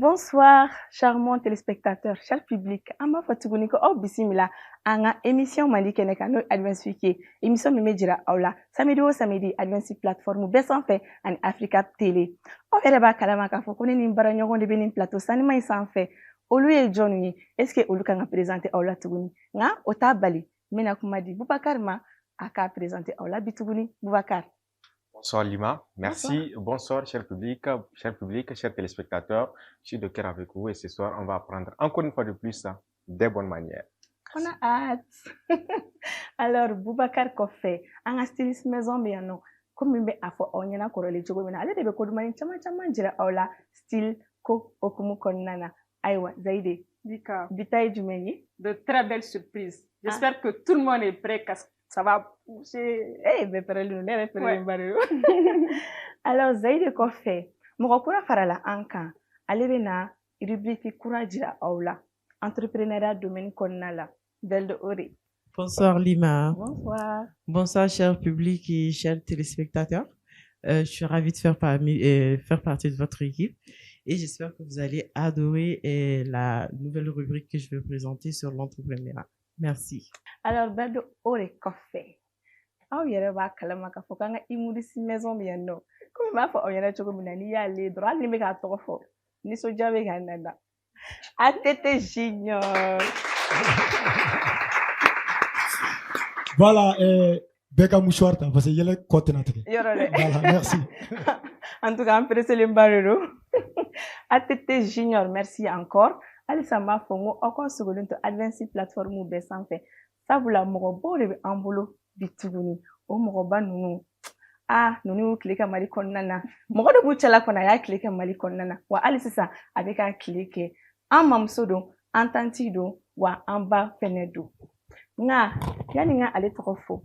Bonsoir, charmants téléspectateurs, cher public. Ama fatuguni ko aw bisimila anga émission Mali kene kan no Advance Week. Émission mi medira awla samedi o samedi Advance plateforme bɛɛ sanfɛ ani Africa Télé. Aw yɛrɛ b'a kalama k'a fɔ ko ne ni n baraɲɔgɔn de bɛ nin plateau sanima in sanfɛ. Olu ye jɔnw ye? Est-ce que olu kan ka présenter aw la tuguni? Nka o t'a bali. N bɛna kuma di Boubacar ma a k'a présenter aw la bi tuguni. Boubacar. Bonsoir Lima, merci. Bonsoir cher public, chers téléspectateurs. Je suis de cœur avec vous et ce soir, on va apprendre encore une fois de plus des bonnes manières. On a hâte. Alors, Boubacar Kofé, en styliste maison, mais non. Comme il a fait, on y a encore les jogos, mais allez, de beaucoup de manières, chama jira aula style ko okumu konnana. Aïwa, Zaïde. Dika. Bitaille du menu. De très belles surprises. J'espère que tout le monde est prêt, car ça va pousser. Eh, mais alors, Zaïde Kofé, Mokokura Farala Anka, allez venir, rubrique Kourajira Aula, entrepreneuriat domaine konnala. Belle Ori. Bonsoir Lima. Bonsoir. Bonsoir cher public et chers téléspectateurs. Je suis ravie de faire partie de votre équipe et j'espère que vous allez adorer la nouvelle rubrique que je vais présenter sur l'entrepreneuriat. Merci. Alors, Belle Ori Café. Aw yɛrɛ b'a kalama k'a fɔ k'an ka imudisi maison bɛ yan nɔ komi n b'a fɔ aw ɲɛna cogo min na n'i y'ale dɔrɔn hali ni bɛ k'a tɔgɔ fɔ nisɔndiya bɛ ka nana ATT Junior. Voilà, bɛɛ mouchoir ta parce que yɛlɛ kɔ tɛna tigɛ. Yɔrɔ dɛ. Voilà, merci. En tout cas, an pereselen ba de don. ATT Junior, merci encore. Halisa n b'a fɔ n ko aw ka sogolen to Advance plateforme bɛɛ sanfɛ sabula mɔgɔbaw de bɛ an bolo bi tuguni o mɔgɔba ninnu ninnu y'u tile kɛ Mali kɔnɔna na mɔgɔ de b'u cɛla kɔnɔ a y'a tile kɛ Mali kɔnɔna na wa hali sisan a bɛ k'a tile kɛ an mamuso don an tanti don wa an ba fɛnɛ don nka yanni n ka ale tɔgɔ fɔ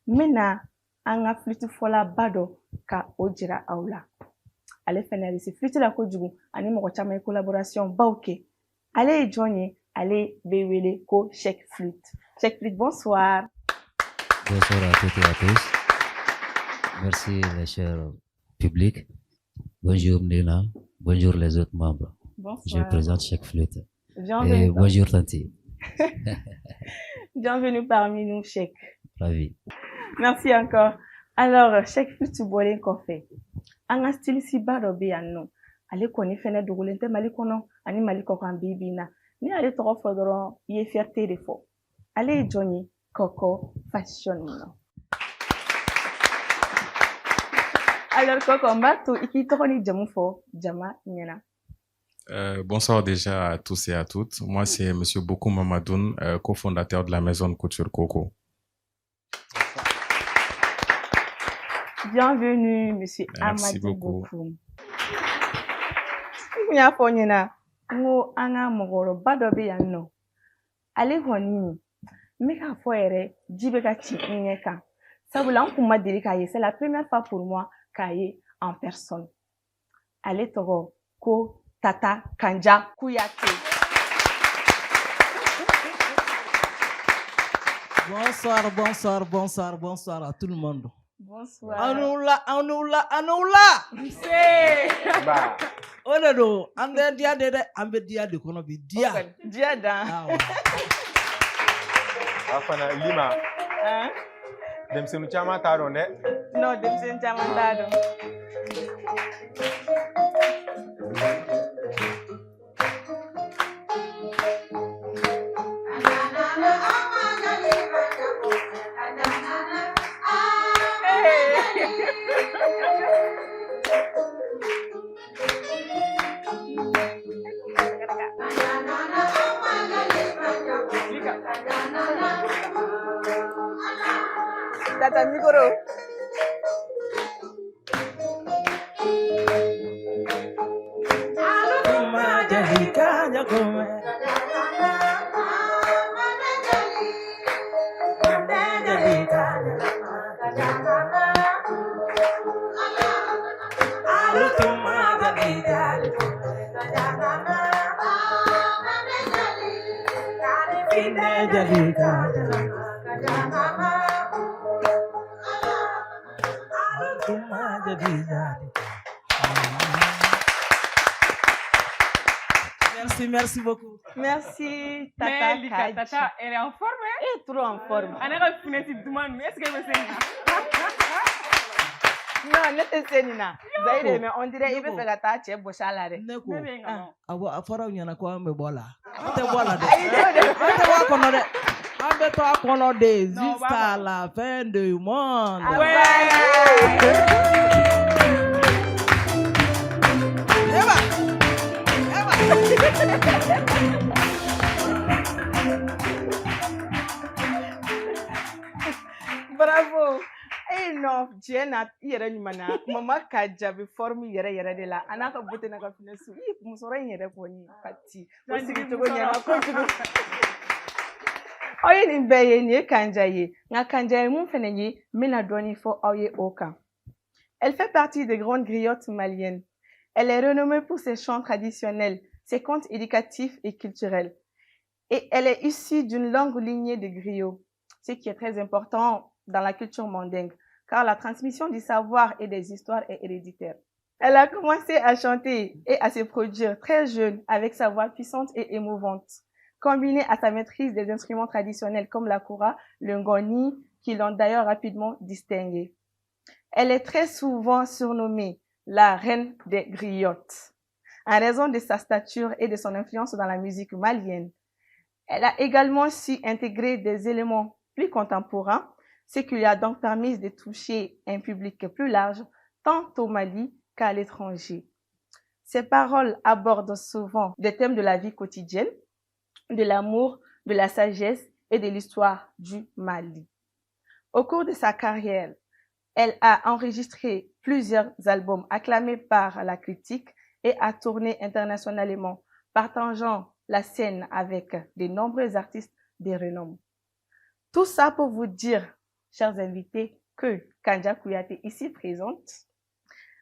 n bɛna an ka flûte fɔlaba dɔ ka o jira aw la ale fɛnɛ bɛ se flûte la kojugu ani mɔgɔ caman ye collaboration baw kɛ ale ye jɔn ye ale bɛ wele ko Cheikh Flûte. Cheikh Flûte, bonsoir. Bonsoir à toutes et à tous. Merci les chers publics. Bonjour Nina. Bonjour les autres membres. Bonsoir. Je présente Cheikh Flûte. Bienvenue. Et bonjour Tanti. Bienvenue parmi nous, Cheikh. Ravi. Merci encore. Alors, Cheikh Flûte bolen kɔfɛ. An ka styliste ba dɔ bɛ yan nɔ. Ale kɔni fɛnɛ dogolen tɛ Mali kɔnɔ ani Mali kɔkan bi bi in na. Ni ale tɔgɔ fɔ dɔrɔn i ye fierté de fɔ. Ale ye jɔn ye? Coco Fashion. Alors Coco, on va tout iki tɔgɔ ni jamu fɔ jama ɲɛna. Bonsoir déjà à tous et à toutes. Moi, c'est Monsieur Bokou Mamadoun, cofondateur de la maison de couture Coco. Bienvenue, Monsieur Merci Amadou beaucoup. Bokou. N y'a fɔ ɲɛna n ko an ka mɔgɔkɔrɔba dɔ bɛ yan nɔ. Ale kɔni n bɛ k'a fɔ yɛrɛ ji bɛ ka ci n ɲɛ kan. Sabula n kun ma deli k'a ye. C'est la première fois pour moi k'a ye en personne. Ale tɔgɔ ko Tata Kanja Kouyaté. Bonsoir, bonsoir, bonsoir, bonsoir à tout le monde. Bonsoir. Anoula. Bah, O de don, an tɛ diya de dɛ, an bɛ diya de kɔnɔ bi diya. Diya dan. fana Lima, denmisɛnnin caman t'a dɔn dɛ. Non, denmisɛnnin caman t'a dɔn. Tata micro. Merci beaucoup. Merci, Mais Tata Lika, Kadji. Tata, elle est en forme, hein? Elle est trop en forme. On a fini cette demande, mais est-ce qu'elle veut s'aimer? Non, ne te senina. Zaire, mais on dirait il veut Yoko. faire ta tche boshalare. Ne ko Mais bien, non. awo a fɔra aw ɲɛna ko an bɛ bɔ la an tɛ bɔ la dɛ an tɛ bɔ a kɔnɔ dɛ an bɛ to a kɔnɔ de Non, jusqu'à vamos. la fin du monde. Eva, Bravo. Eh non, Jenna, yɛrɛ ɲuman na. Mama Kadja bɛ forme yɛrɛ de la. A n'a ka beauté n'a ka finesse. Ih, musɔrɔ in yɛrɛ kɔni ka ci. O sigi cogo ɲɛna kojugu. Aw ye nin bɛɛ ye, nin ye Kanja ye. Nka Kanja ye mun fɛnɛ ye, n bɛna dɔɔni fɔ aw ye o kan. Elle fait partie des grandes griottes maliennes. Elle est renommée pour ses chants traditionnels, ses contes éducatifs et culturels. Et elle est issue d'une longue lignée de griots, ce qui est très important dans la culture mandingue, car la transmission du savoir et des histoires est héréditaire. Elle a commencé à chanter et à se produire très jeune avec sa voix puissante et émouvante, combinée à sa maîtrise des instruments traditionnels comme la koura, le ngoni, qui l'ont d'ailleurs rapidement distinguée. Elle est très souvent surnommée la reine des griottes, en raison de sa stature et de son influence dans la musique malienne. Elle a également su intégrer des éléments plus contemporains, ce qui lui a donc permis de toucher un public plus large, tant au Mali qu'à l'étranger. Ses paroles abordent souvent des thèmes de la vie quotidienne, de l'amour, de la sagesse et de l'histoire du Mali. Au cours de sa carrière, elle a enregistré plusieurs albums acclamés par la critique et a tourné internationalement, partageant la scène avec de nombreux artistes de renom. Tout ça pour vous dire, chers invités, que Kanja Kouyaté, ici présente,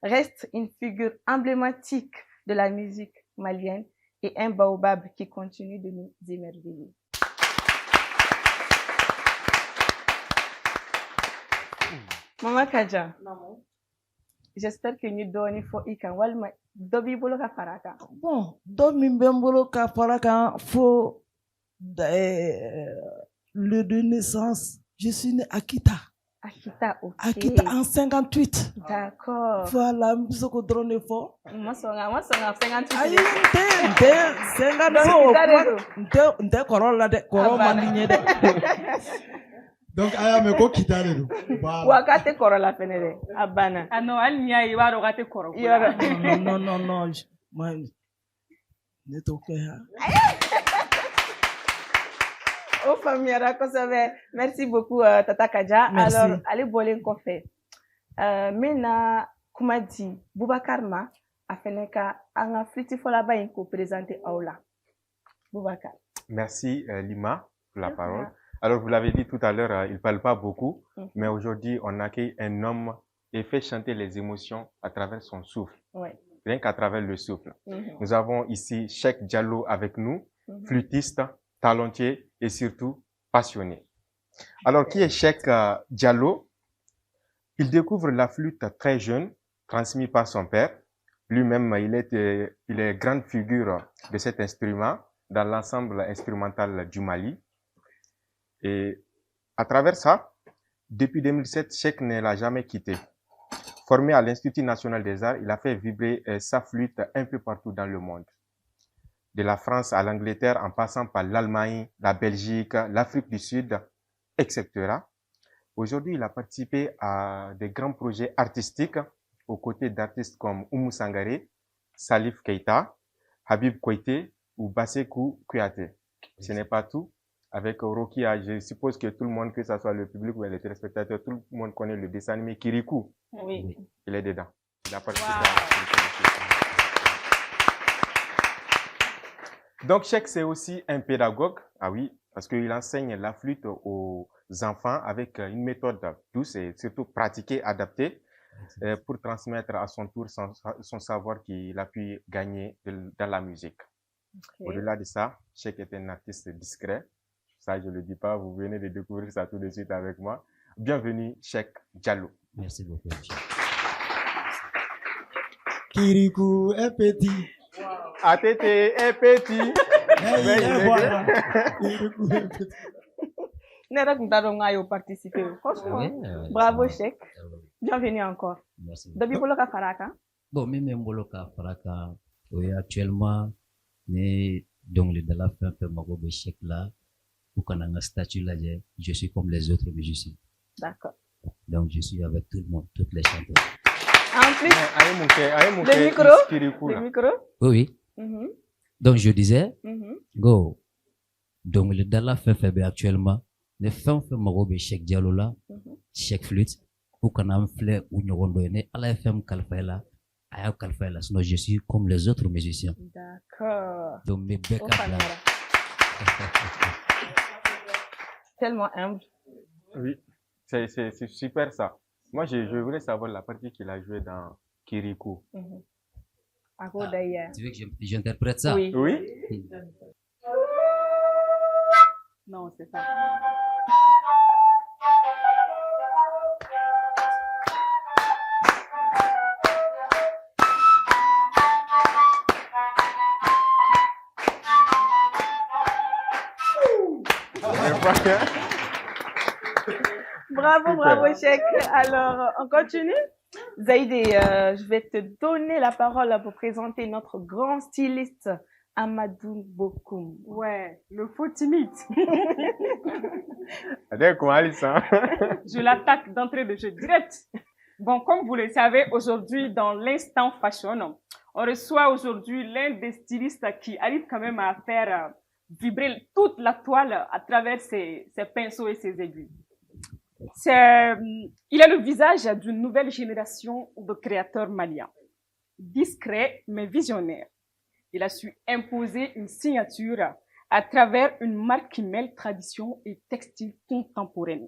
reste une figure emblématique de la musique malienne et un baobab qui continue de nous émerveiller. Maman Kadja, j'espère que nous donnons fo ikan walma dobi bolo ka faraka. bon dɔ min bɛ n bolo ka fara kan fo le de naissance je suis né à Kita. Akita, ok. À Kita en 58. D'accord. Voilà, n bɛ se k'o dɔrɔn de fɔ. Moi, 58. Ayi n tɛ 50 n tɛ kɔrɔ la dɛ kɔrɔ man di n ye dɛ. Donc aya me ko kita de do. Wakate korola fene de abana. Ah non, ali nya yi waro wakate koro. Non, moi ne to ko ya. O famiyara kosɛbɛ. Merci beaucoup Tata Kadja. Merci. Alors, ale bɔlen kɔfɛ. Mena kuma di Boubacar ma a fɛnɛ ka an ka flûte fɔlaba in ko présenter aw la. Boubacar. Merci Lima pour la parole. Alors, vous l'avez dit tout à l'heure, il ne parle pas beaucoup, mais aujourd'hui, on accueille un homme et fait chanter les émotions à travers son souffle. Ouais. Rien qu'à travers le souffle. Nous avons ici Cheikh Diallo avec nous, flûtiste, talentueux et surtout passionné. Alors, qui est Cheikh Diallo? Il découvre la flûte très jeune, transmis par son père. Lui-même, il est grande figure de cet instrument dans l'ensemble instrumental du Mali. Et à travers ça, depuis 2007, Cheikh ne l'a jamais quitté. Formé à l'Institut national des arts, il a fait vibrer sa flûte un peu partout dans le monde. De la France à l'Angleterre, en passant par l'Allemagne, la Belgique, l'Afrique du Sud, etc. Aujourd'hui, il a participé à des grands projets artistiques aux côtés d'artistes comme Oumou Sangaré, Salif Keita, Habib Koité ou Bassekou Kouyaté. Ce n'est pas tout. Avec Rokia, je suppose que tout le monde, que ce soit le public ou les téléspectateurs, tout le monde connaît le dessin animé Kirikou. Oui. Il est dedans. Il a participé à... Donc, Cheikh, c'est aussi un pédagogue. Ah oui, parce qu'il enseigne la flûte aux enfants avec une méthode douce et surtout pratiquée, adaptée, pour transmettre à son tour son savoir qu'il a pu gagner dans la musique. Okay. Au-delà de ça, Cheikh est un artiste discret. Ça, je ne le dis pas, vous venez de découvrir ça tout de suite avec moi. Bienvenue, Cheikh Diallo. Merci beaucoup. Kirikou est petit. ATT est petit. Voilà. Nera Kuntaronga yo participer. Franchement, bravo Cheikh. Bienvenue encore. Merci. Dabi Boloka Faraka. Bon, même Mboloka Faraka, oui, actuellement, donc le de la fin, peu mago chèque là, pour qu'on ait un statut là, je suis comme les autres musiciens. D'accord. Donc, je suis avec tout le monde, toutes les chanteurs. En plus, le micro. Oui, oui. Mhm, Donc, je disais, mhm. go. Donc, le de la fin, actuellement, les fins, peu mago chèque dialogue là, chèque flûte, pour qu'on ait un fleur ou une ronde, à la FM Kalfaela. Sinon, je suis comme les autres musiciens. D'accord. Donc, mes backups là. Tellement humble. Oui, c'est super ça. Moi, je voulais savoir la partie qu'il a jouée dans Kirikou. Tu veux que j'interprète ça? Oui. Oui? Non, c'est ça. Bravo, bravo, Cheikh. Alors, on continue. Zaïdé, je vais te donner la parole pour présenter notre grand styliste, Amadou Bokoum. Ouais, le faux timide. Je Je l'attaque d'entrée de jeu direct. Bon, comme vous le savez, aujourd'hui, dans l'instant fashion, on reçoit aujourd'hui l'un des stylistes qui arrive quand même à faire vibrer toute la toile à travers ses pinceaux et ses aiguilles. Il a le visage d'une nouvelle génération de créateurs maliens. Discret mais visionnaire. Il a su imposer une signature à travers une marque qui mêle tradition et textile contemporaine.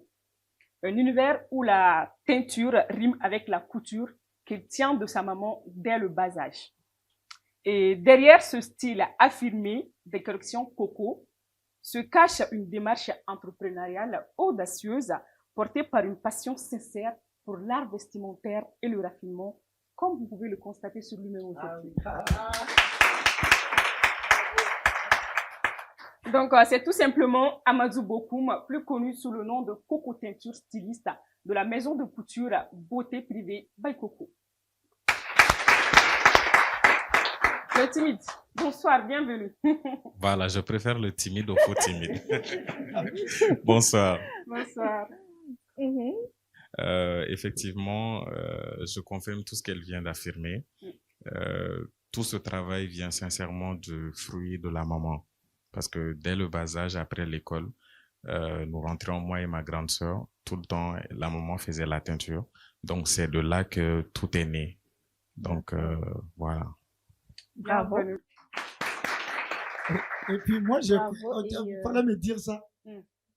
Un univers où la teinture rime avec la couture qu'il tient de sa maman dès le bas âge. Et derrière ce style affirmé des collections Coco se cache une démarche entrepreneuriale audacieuse portée par une passion sincère pour l'art vestimentaire et le raffinement, comme vous pouvez le constater sur lui-même aujourd'hui. Donc, c'est tout simplement Amadou Bokoum, plus connu sous le nom de Coco Teinture styliste de la maison de couture Beauté Privée by Coco. Le timide. Bonsoir, bienvenue. Voilà, je préfère le timide au faux timide. Bonsoir. Bonsoir. Effectivement, je confirme tout ce qu'elle vient d'affirmer. Tout ce travail vient sincèrement du fruit de la maman. Parce que dès le bas âge, après l'école, nous rentrions, moi et ma grande sœur, tout le temps, la maman faisait la teinture. Donc, c'est de là que tout est né. Donc, voilà. Bravo. Et puis moi, fallait me dire ça.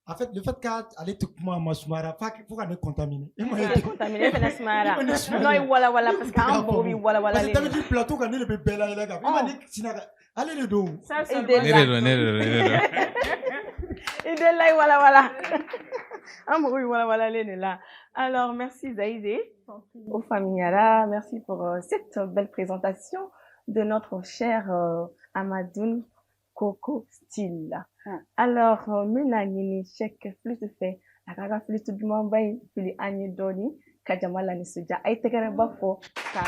En fait, le fait qu'elle te comment ma soumara, pour qu'on est contaminé. Contaminé, c'est la soumara. Non, voilà, parce qu'un bon, voilà. Parce que t'avais dit plateau quand il est belle, il est gars. Allez le dos. Ça, c'est Il est là, voilà. Un bon, voilà, il est là. Alors, merci Zaïdé, au Familiara, merci pour cette belle présentation de notre cher Amadoun Coco Style. Alors, menani chèque plus de fait, la caga plus de mambay, puis ani doni, kajamala ni suja, ay tegere bafo, ka.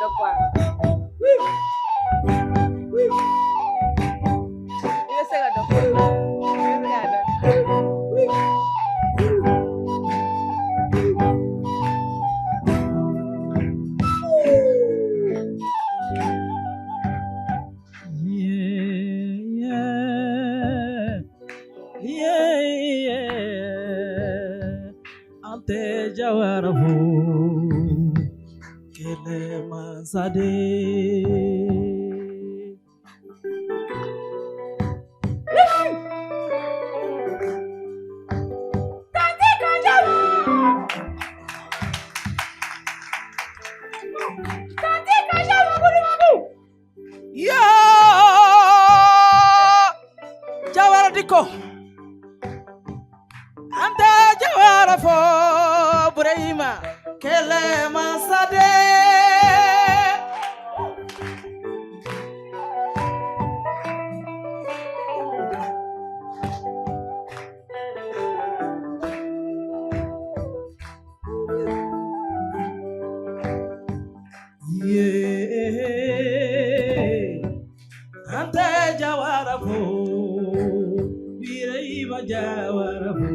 de quoi? Il se regarde de quoi? Il se regarde. Ante jawarahu kele mazade. Ya jawara diko ante jawara fo Burayma kele masade ante jawara fo Burayma jawara fo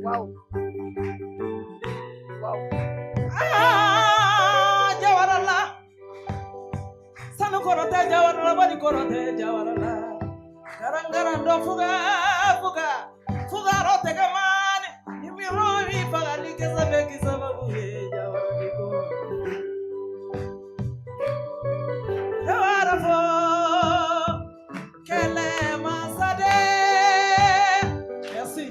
Wow. Wow. Jawarala. Sanu korote jawarala, badi korote jawarala. Garangaran do fuga. Fuga rote gamane. Imi rohi pagani kesabe kisababuye jawariko. Jawarafo. Kele masade. Merci.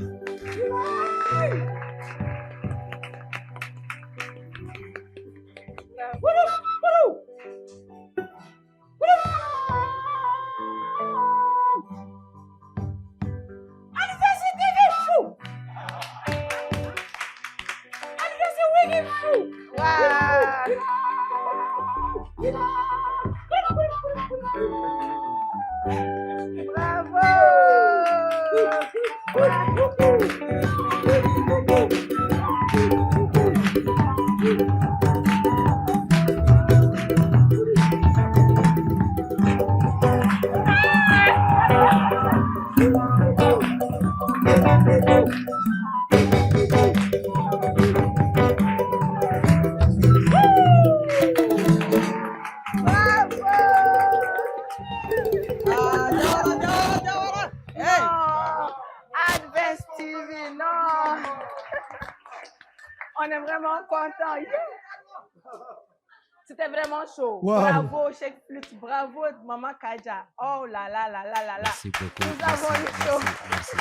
On est vraiment content. C'était vraiment chaud. Wow. Bravo, Cheikh Flute. Bravo, Maman Kaja. Oh là là là là là là. Merci beaucoup. Nous avons eu chaud. Merci.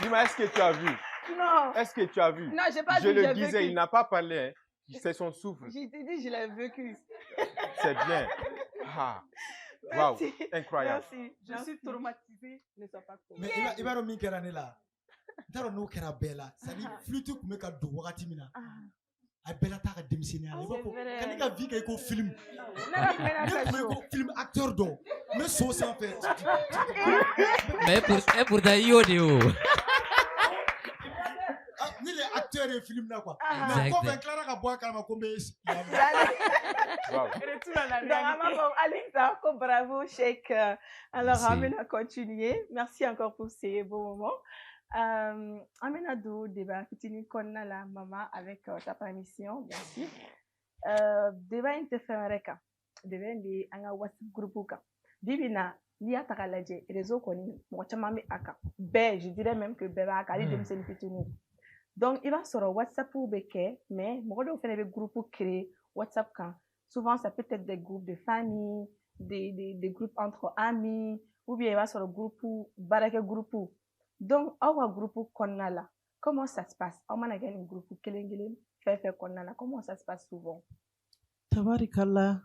Dis-moi, est-ce que tu as vu? Non. Est-ce que tu as vu? Non, j'ai pas Je vu. le j'ai disais, vécu. il n'a pas parlé. Hein. C'est son souffle. J'ai dit, je l'ai vécu. C'est bien. Ah. Waouh, Merci. incroyable. Merci. Je suis traumatisée. Ne sois pas trop. Mais il va remettre un année là. T'as nous qui a bella. Ça dit flûte pour me faire du wakati mina. A bella ta démissionner. Il va pour quand il a vu qu'il film. Film acteur d'or. Mais sauce en fait. Mais pour d'ailleurs, Ni les acteurs et film là quoi. Mais Exact. quand on Clara ka boire quand comme Wow. Retour à la Donc, réalité. Alexa, encore bravo, Cheikh. Alors, Merci. Amina, continuer. Merci encore pour ces beaux moments. Amina Dou, débat, continue konna la maman avec ta permission, bien sûr. Débat interféré, débat de anga WhatsApp groupe ka. Bibina, liya takalaje, réseau koni, mwachamami aka. Ben, je dirais même que beba aka, li demsen pitunu. Donc, il va sur WhatsApp ou beke, mais moi, on fait des groupes créés WhatsApp quand. Souvent, ça peut être des groupes de famille, des groupes entre amis, ou bien il va sur le groupe ou barake groupe. Donc, au groupe qu'on a là, comment ça se passe? On a un groupe kelengele, fait qu'on a là, comment ça se passe souvent? Tabarikallah.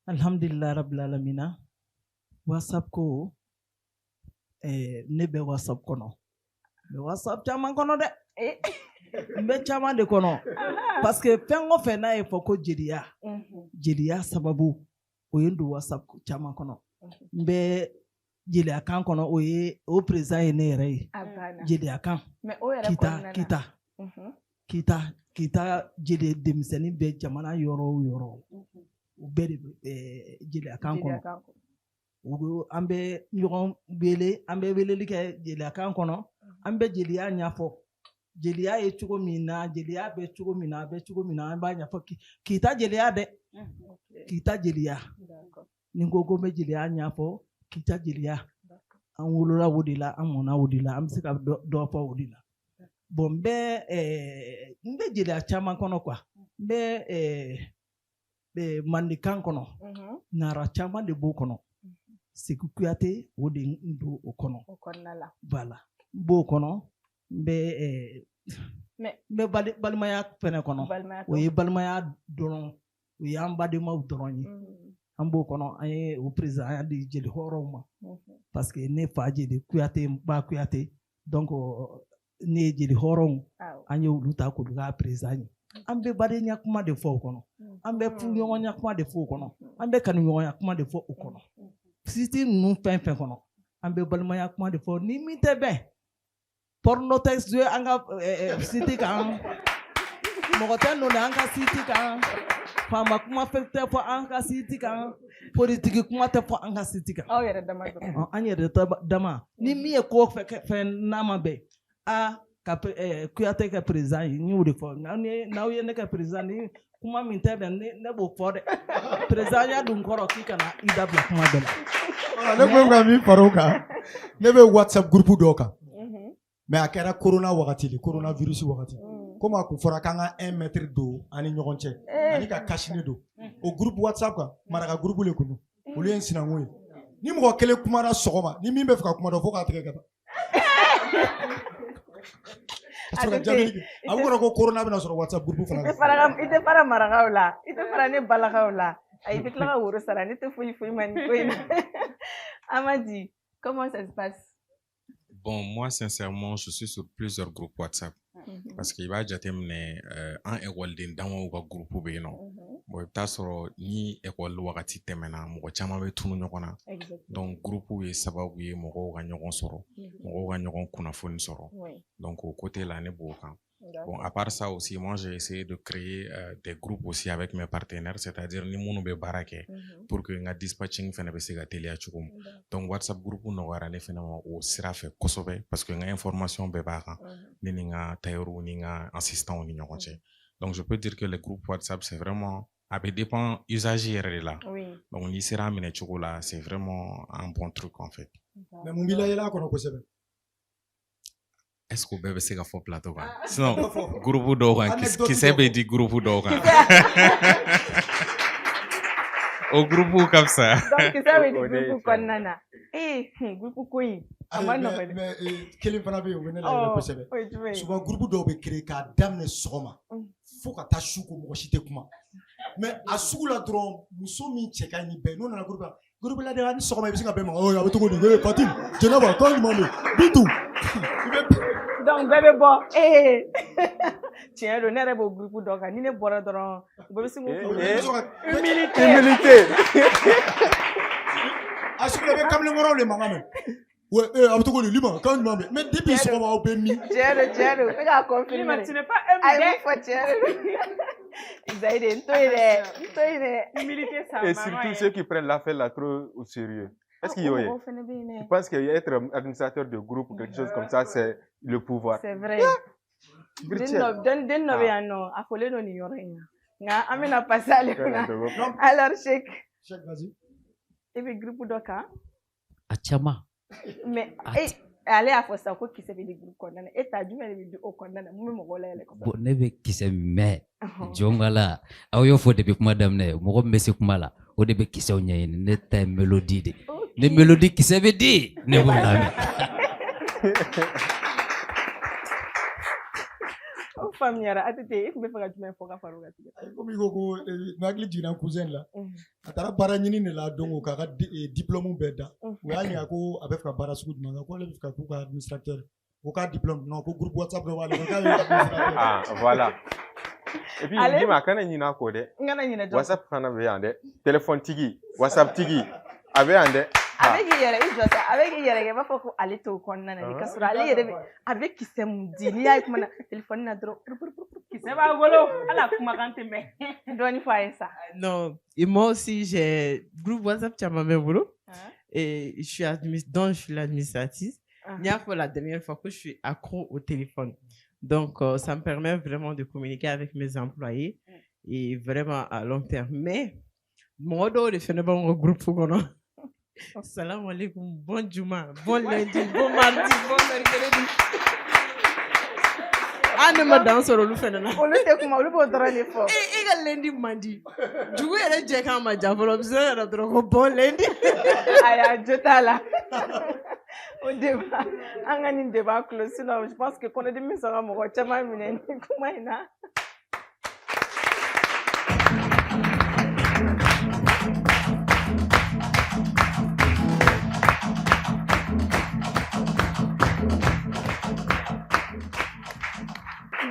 Alhamdulillah rabbil alamina. WhatsApp ko nebe WhatsApp kono. Le WhatsApp chaman kono de. Mbe chaman de kono. Parce que pengo fena e foko jiriya. Jiriya sababu oyendu WhatsApp chaman kono. Mbe jeli akan kono oye o président ene rei. Jeli akan. Mais o era kita kita jeli denmisɛnnin bɛ jamana yɔrɔ o yɔrɔ u bɛɛ de bɛ jeliyakan kɔnɔ an bɛ ɲɔgɔn wele an bɛ weleli kɛ jeliyakan kɔnɔ an bɛ jeliya ɲɛfɔ jeliya ye cogo min na jeliya bɛ cogo min na a bɛ cogo min na an b'a ɲɛfɔ kita jeliya dɛ kita jeliya ni ko ko n bɛ jeliya ɲɛfɔ kita jeliya an wolola o de la an mɔna o de la an bɛ se ka dɔ fɔ o de la bon n bɛ jeliya caman kɔnɔ quoi n bɛ mandenkan kɔnɔ nara caman de b'o kɔnɔ Sékou Kouyaté o de n don o kɔnɔ voilà n b'o kɔnɔ n bɛ balimaya fɛnɛ kɔnɔ o ye balimaya dɔrɔn o ye an badenmaw dɔrɔn ye an b'o kɔnɔ an ye o président an y'a di jeli hɔrɔnw ma parce que ne fa jeli Kouyaté ba Kouyaté donc ne ye jeli hɔrɔnw an ye olu ta k'olu k'a président ye an bɛ badenya kuma de fɔ o kɔnɔ an bɛ furuɲɔgɔnya kuma de fɔ o kɔnɔ an bɛ kanuɲɔgɔnya kuma de fɔ o kɔnɔ siti ninnu fɛn fɛn kɔnɔ an bɛ balimaya kuma de fɔ ni min tɛ bɛn porno tɛ jouer an ka siti kan mɔgɔ tɛ nɔnɔ an ka siti kan faama kuma tɛ fɔ an ka siti kan politiki kuma tɛ fɔ an ka siti kan aw yɛrɛ dama dɔrɔn an yɛrɛ dama ni min ye ko fɛn n'a ma bɛn ka Kouyaté kɛ président ye n y'o de fɔ n'aw ye ne kɛ président ni kuma min tɛ bɛn ne b'o fɔ dɛ président ya dun kɔrɔ k'i kana i dabila kuma bɛɛ la ne ko ka min far'o kan ne bɛ WhatsApp groupe dɔw kan mais a kɛra corona wagati de coronavirus wagati comme a kun fɔra k'an ka 1 mètre don ani ɲɔgɔn cɛ ani ka kasini don o groupe WhatsApp kan maraka groupe le kun olu ye n sinankun ye ni mɔgɔ kelen kumana sɔgɔma ni min bɛ fɛ ka kuma dɔ fo k'a tigɛ ka taa a bɛ kɔrɔ ko corona bɛna sɔrɔ WhatsApp groupe fana i tɛ fara marakaw la i tɛ fara ne balakaw la i bɛ tila ka woro sara ne tɛ foyi ma nin ko in na Amadi, comment ça se passe? Bon, moi, sincèrement, je suis sur plusieurs groupes WhatsApp. Parce qu'il va jateminɛ an ekɔliden damaw ka groupe bɛ yen nɔ bon i bɛ taa sɔrɔ ni ekɔli wagati tɛmɛna mɔgɔ caman bɛ tunu ɲɔgɔn na donc groupe ye sababu ye mɔgɔw ka ɲɔgɔn sɔrɔ mɔgɔw ka ɲɔgɔn kunnafoni sɔrɔ donc au côté là ne b'o kan bon à part ça aussi moi j'ai essayé de créer des groupes aussi avec mes partenaires c'est-à-dire ni minnu bɛ baara kɛ pour que n ka dispatching fɛnɛ bɛ se ka teliya cogo min donc WhatsApp groupe nɔgɔyara ne fɛnɛ ma o sira fɛ kosɛbɛ parce que n ka information bɛɛ b'a kan ne ni n ka tailleur ni n ka assistant ni ɲɔgɔn cɛ donc je peux dire que les groupes WhatsApp c'est vraiment a bɛ dépend usage yɛrɛ de la donc n'i sera minɛ cogo la c'est vraiment un bon truc en fait mais mun b'i la yɛlɛ a kɔnɔ kosɛbɛ est-ce que bɛɛ bɛ se ka fɔ plateau kan sinon groupe dɔw kan kisɛ bɛ di groupe dɔw kan o groupe ka fisa donc kisɛ bɛ di groupe kɔnɔna na groupe ko in a ma nɔgɔn mais kelen fana bɛ yen o bɛ ne la yɛlɛ kosɛbɛ souvent groupe dɔw bɛ créer k'a daminɛ sɔgɔma fo ka taa su ko mɔgɔ si tɛ kuma mais a sugu la dɔrɔn muso min cɛ ka ɲi ni bɛɛ n'o nana groupe la de ni sɔgɔma i bɛ se ka bɛɛ ma a bɛ cogo di Fatim Jɛnɛba kan ɲuman bɛ Bintu donc bɛɛ bɛ bɔ tiɲɛ don ne yɛrɛ b'o groupe dɔ kan ni ne bɔra dɔrɔn u bɛɛ bɛ se k'o humilité a sugu la i bɛ kamalenkɔrɔw de mankan mɛn a bɛ cogo di Lima kan ɲuman bɛ mais depuis sɔgɔma aw bɛ min tiɲɛ don ne k'a confirmer tu n'es pas humble ayi fɔ tiɲɛ don Zahide n to yen dɛ humilité ça et surtout ceux qui prennent l'affaire là trop au sérieux. Est-ce qu'il y a je pense qu'être administrateur de groupe ou quelque chose comme ça, c'est le pouvoir. C'est vrai. Den no be yan no afole no ni yoro yin. Nga amena pasale kuna. Alors Cheikh. Cheikh vas-y. Et puis groupe doka. Achama. Mais ale a fo sa ko kise be di groupe konnana et ta juma be di o konnana mu mo gola yele ko. Bon ne be kise me. Jongala aw yo fo de be kuma damne mo be se kuma la o de be kise o nyayin ne ta melody de. Ne mélodie qui se veut dire ne vous l'avez. O familiara atete il me fera du même foga faruga. Comme il go nagli dina cousin là. Atara bara nyini ne la dongo ka diplôme beda. Wa nya ko abe fa bara sugu duma ko le ka ko administrateur. Ko ka diplôme non ko groupe WhatsApp do wala ka administrateur. Ah voilà. Et puis il dit ma kana nyina ko de. Ngana nyina WhatsApp kana be yande. Téléphone tigi, WhatsApp tigi. Abe ande avec yɛrɛ i jɔ sa avec yɛrɛ kɛ i b'a fɔ ko ale t'o kɔnɔna na de ka sɔrɔ ale yɛrɛ bɛ a bɛ kisɛ mun di n'i y'a ye kuma na téléphone na dɔrɔn kisɛ b'a bolo ala kumakan tɛ mɛn dɔɔni fɔ a ye sa. Non, et moi aussi, j'ai groupe WhatsApp qui m'a mis boulot. Et je suis l'administratrice. Il y a pour la dernière fois que je suis accro au téléphone. Donc, ça me permet vraiment de communiquer avec mes employés et vraiment à long terme. Mais, moi, je fais un groupe pour qu'on Salam alaikum, bon Juma, bon lundi, bon mardi, bon mercredi. Ah, ne me danse sur le phénomène. On le fait comme on le peut dans les forts. Et le lundi mandi. Du coup, elle est déjà ma diable, besoin de trop bon lundi. Aya, je t'ala. Au débat, on a un débat clos. Sinon, je pense que qu'on a des mises en amour. Tu m'as mis comment il a.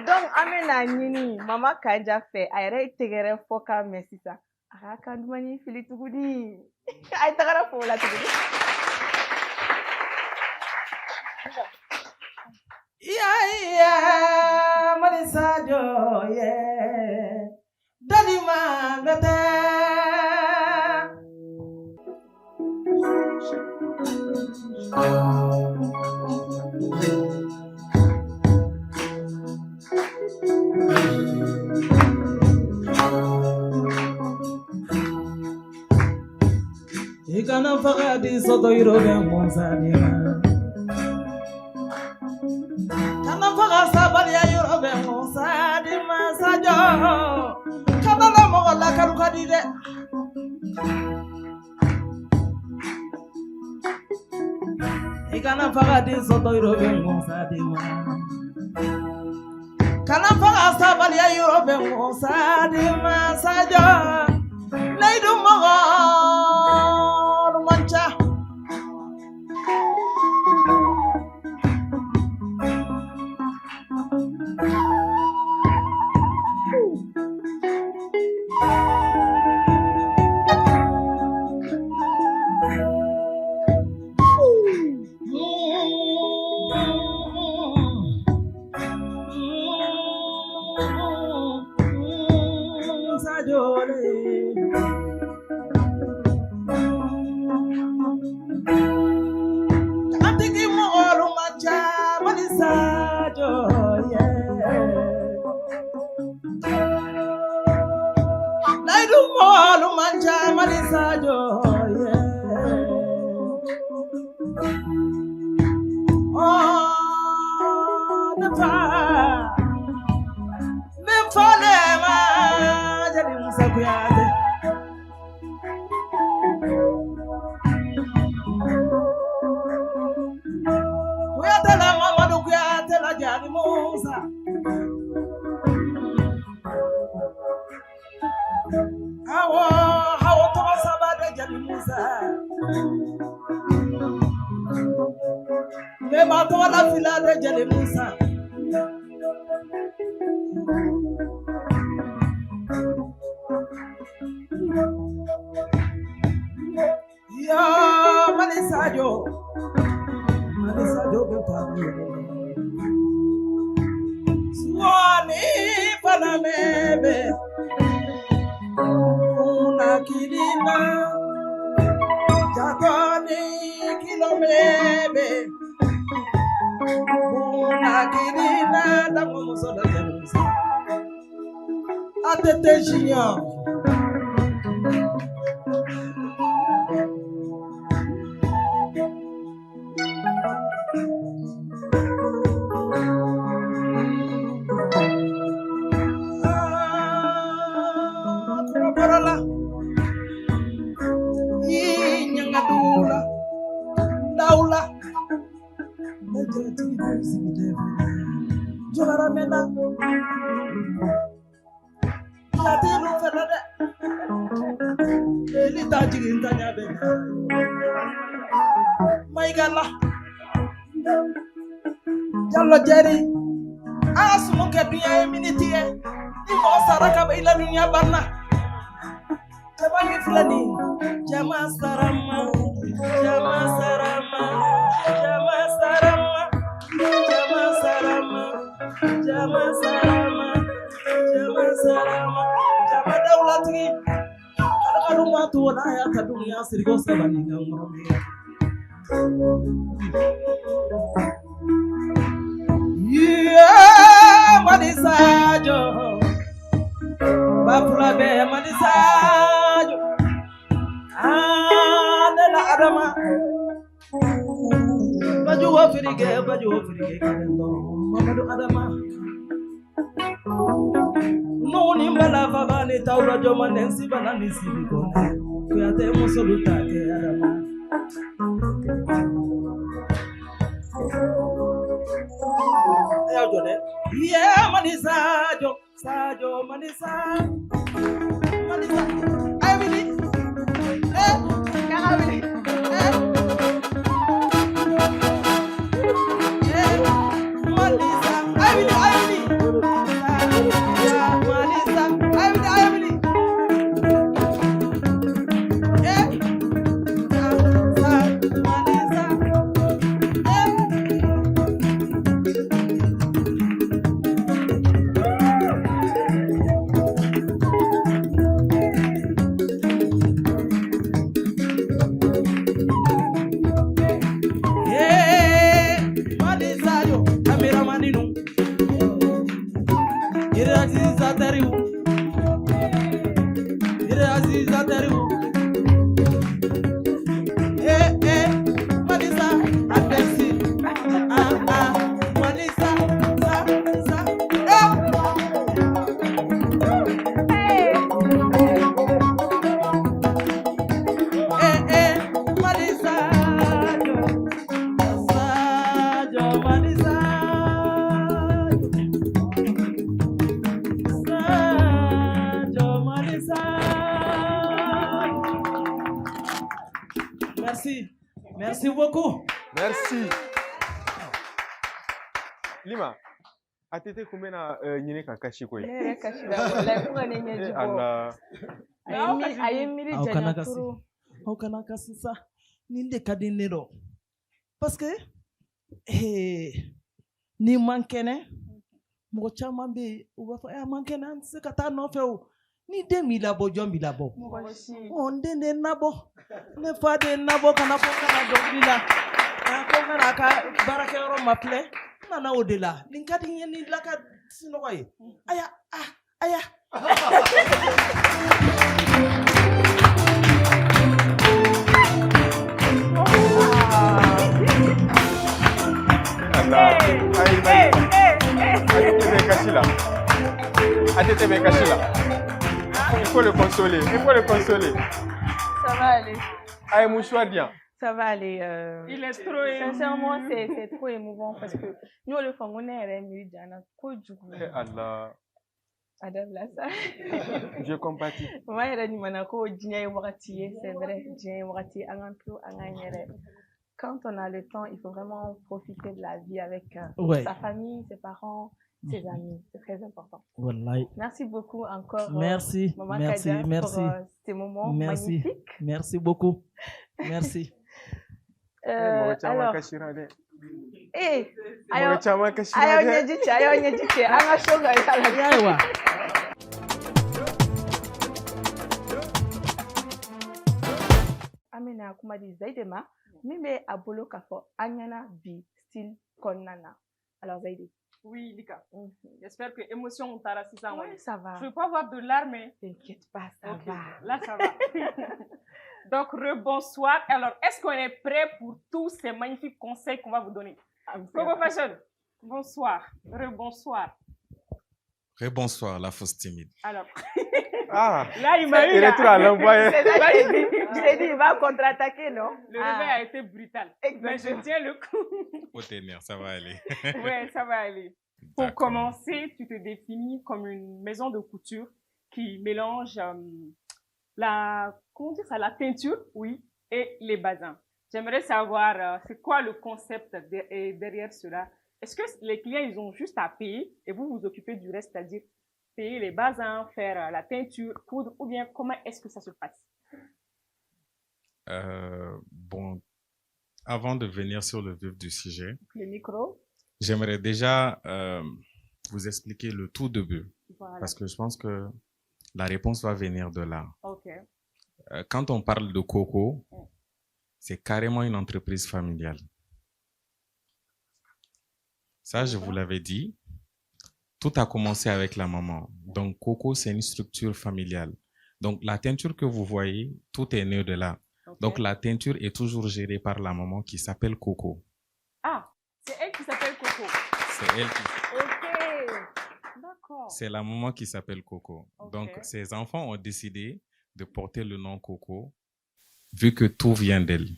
Donc, amena nini, mama kanja fait, ayre tegere foka merci ça. Ah, quand mani fili tugudi. Ay tagara fo la tugudi. Ya Marisa jo ye. Dani ma bete. Ikana fagadi soto irobe monsadia. Kana faga sabali irobe monsadi masajo. Kana la mola karukadi de. Ikana fagadi soto irobe monsadi ma. Kana faga sabali irobe monsadi masajo. Leidu mogo. Jamani fulani, jama sarama, jama sarama, jama sarama, jama sarama, jama sarama, jama sarama, jama daulati. Kalau matu wana ya dunia sirgo sabani ngamrami. Yeah, manisajo, bapula be manisajo. Adela adama, baju firige kadendo, mamadu adama. Nuni mbala fabani taura joma nensi banani silikone, kuyate musoluta ke adama. Yeah, manisa, sajo, manisa, I believe. Merci beaucoup. Merci. Lima, atete kumena nyine kakashi kwe. Ne kashi da wallahi kuma ne nyaji bo. Allah. Ayemiri janya turu. Au kana kasisa ninde kadinero. Parce que ni mankene mo chama be uba fa mankene se kata no fe o. Ni de milabo jo milabo. On de ne nabo. Ne fa de nabo kana ko kana dobila. Ko kana ka baraka ro maple. Nana odela. Linkadi ni laka sinoye. Aya aya. Atete me kachila. Il faut le consoler. Ça va aller. Aïe, mouchoir bien. Ça va aller. Il est trop émouvant. Sincèrement, c'est trop émouvant parce que nous, le fond, on est Allah. Je compatis. C'est vrai. Quand on a le temps, il faut vraiment profiter de la vie avec sa famille, ses parents, ses amis. C'est très important. Merci beaucoup encore. Merci. Maman Merci. Kadia, Merci. pour ces moments magnifiques. Merci beaucoup. Merci. Alors, Amena Kumadi Zaidema, Mime Abolo Kafo, Anyana Bi, style Konana. Alors Zaidi. Oui, Lika. J'espère que émotion t'ara si ça. Oui, ça va. Je veux pas avoir de larmes. T'inquiète pas, ça va. Là, ça va. Donc, rebonsoir. Alors, est-ce qu'on est prêt pour tous ces magnifiques conseils qu'on va vous donner? Coco Fashion, bonsoir. Rebonsoir. Rebonsoir, la fausse timide. Alors, là, il m'a eu. Il est trop à l'envoyer. Je t'ai dit, il va contre-attaquer, non? Le réveil a été brutal. Mais je tiens le coup. Au tenir, ça va aller. Ouais, ça va aller. Pour commencer, tu te définis comme une maison de couture qui mélange la teinture, oui, et les bazins. J'aimerais savoir, c'est quoi le concept derrière cela? Est-ce que les clients, ils ont juste à payer et vous vous occupez du reste, c'est-à-dire payer les basins, faire la teinture, poudre, ou bien comment est-ce que ça se passe? Bon, avant de venir sur le vif du sujet, le micro, j'aimerais déjà vous expliquer le tout début, voilà. Parce que je pense que la réponse va venir de là. Ok. Quand on parle de coco, c'est carrément une entreprise familiale. Ça, je vous l'avais dit. Tout a commencé avec la maman. Donc, Coco, c'est une structure familiale. Donc, la teinture que vous voyez, tout est né de là. Okay. Donc, la teinture est toujours gérée par la maman qui s'appelle Coco. Ah, c'est elle qui s'appelle Coco. C'est elle qui... Ok, d'accord. C'est la maman qui s'appelle Coco. Okay. Donc, ses enfants ont décidé de porter le nom Coco, vu que tout vient d'elle.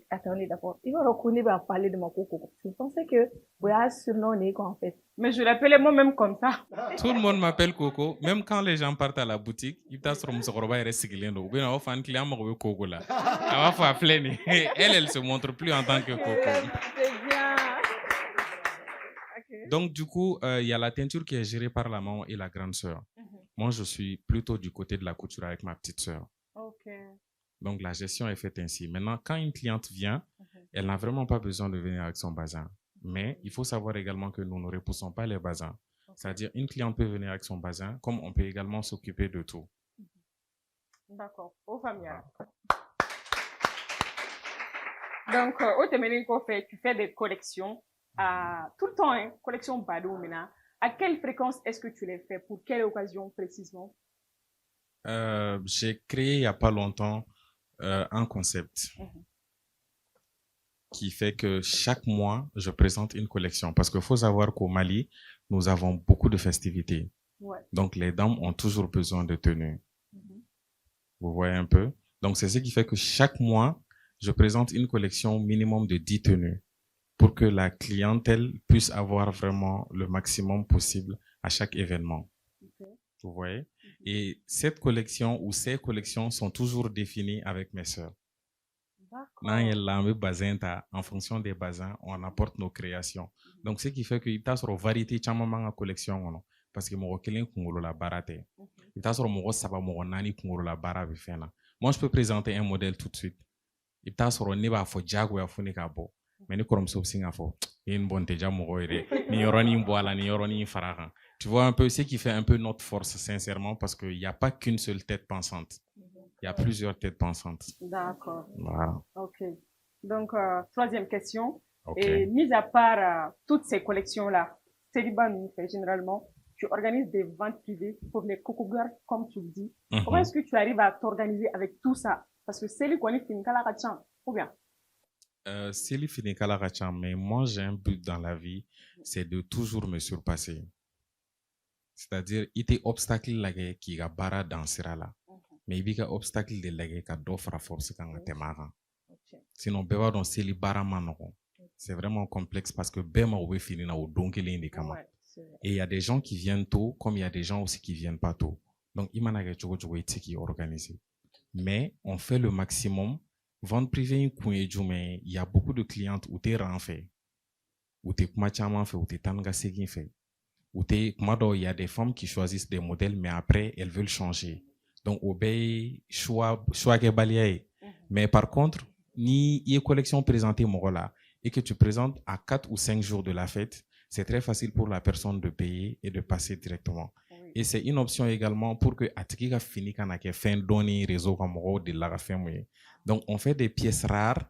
Attendez d'abord. Il va reconnaître à parler de mon Coco. Je pensais que vous avez surnommé quoi en fait. Mais je l'appelais moi-même comme ça. Tout le monde m'appelle Coco. Même quand les gens partent à la boutique, ils t'assurent que je elle se montre plus en tant que Coco. C'est bien. Okay. Donc, du coup, il y a la teinture qui est gérée par la maman et la grande sœur. Moi, je suis plutôt du côté de la couture avec ma petite sœur. Okay. Donc, la gestion est faite ainsi. Maintenant, quand une cliente vient, elle n'a vraiment pas besoin de venir avec son bazin. Mais il faut savoir également que nous ne repoussons pas les bazins. C'est-à-dire, une cliente peut venir avec son bazin, comme on peut également s'occuper de tout. D'accord. Au familial. Donc, au Téménin qu'on fait, tu fais des collections tout le temps, hein, collection Badou maintenant. À quelle fréquence est-ce que tu les fais? Pour quelle occasion précisément? J'ai créé il n'y a pas longtemps un concept qui fait que chaque mois, je présente une collection. Parce qu'il faut savoir qu'au Mali, nous avons beaucoup de festivités. Ouais. Donc, les dames ont toujours besoin de tenues. Vous voyez un peu? Donc, c'est ce qui fait que chaque mois, je présente une collection minimum de 10 tenues pour que la clientèle puisse avoir vraiment le maximum possible à chaque événement. Vous voyez? Et cette collection ou ces collections sont toujours définies avec mes sœurs. En fonction des bazins, on apporte nos créations. Donc, ce qui fait qu'il y a une variété de collection. Parce que moi, je peux présenter un modèle tout de suite. Mais ni koromso singa fo une bonne déjà mogoire ni yoroni mboala ni yoroni faragan. Tu vois un peu ce qui fait un peu notre force sincèrement parce qu'il n'y a pas qu'une seule tête pensante. Il y a plusieurs têtes pensantes. D'accord. Voilà. OK. Donc troisième question. Okay. Et mis à part toutes ces collections là, Célibat nous fait généralement tu organises des ventes privées pour les coco girls comme tu le dis. Comment est-ce que tu arrives à t'organiser avec tout ça? Parce que c'est lui qu'on est fin kala kachan ou bien c'est les finis mais moi j'ai un but dans la vie, c'est de toujours me surpasser. C'est-à-dire, il y a des obstacles qui sont bara dans ce là, mais il y a des obstacles qui sont force quand on sinon, beba dans ce bara c'est vraiment complexe parce que bema ou fini na donc il est et il y a des gens qui viennent tôt, comme il y a des gens aussi qui viennent pas tôt. Donc, il y a organisé. Mais on fait le maximum. Vente privée, il y a beaucoup de clientes où tu es renfait, où tu es fait, où tu es tanga segin fait, où tu es, il y a des femmes qui choisissent des modèles, mais après, elles veulent changer. Donc, obéir, choix que balayer. Mais par contre, ni y a collection présentée, là, et que tu présentes à 4 ou 5 jours de la fête, c'est très facile pour la personne de payer et de passer directement. Et c'est une option également pour que Atikika fini quand on a fait donner réseau comme de la fin. Donc on fait des pièces rares,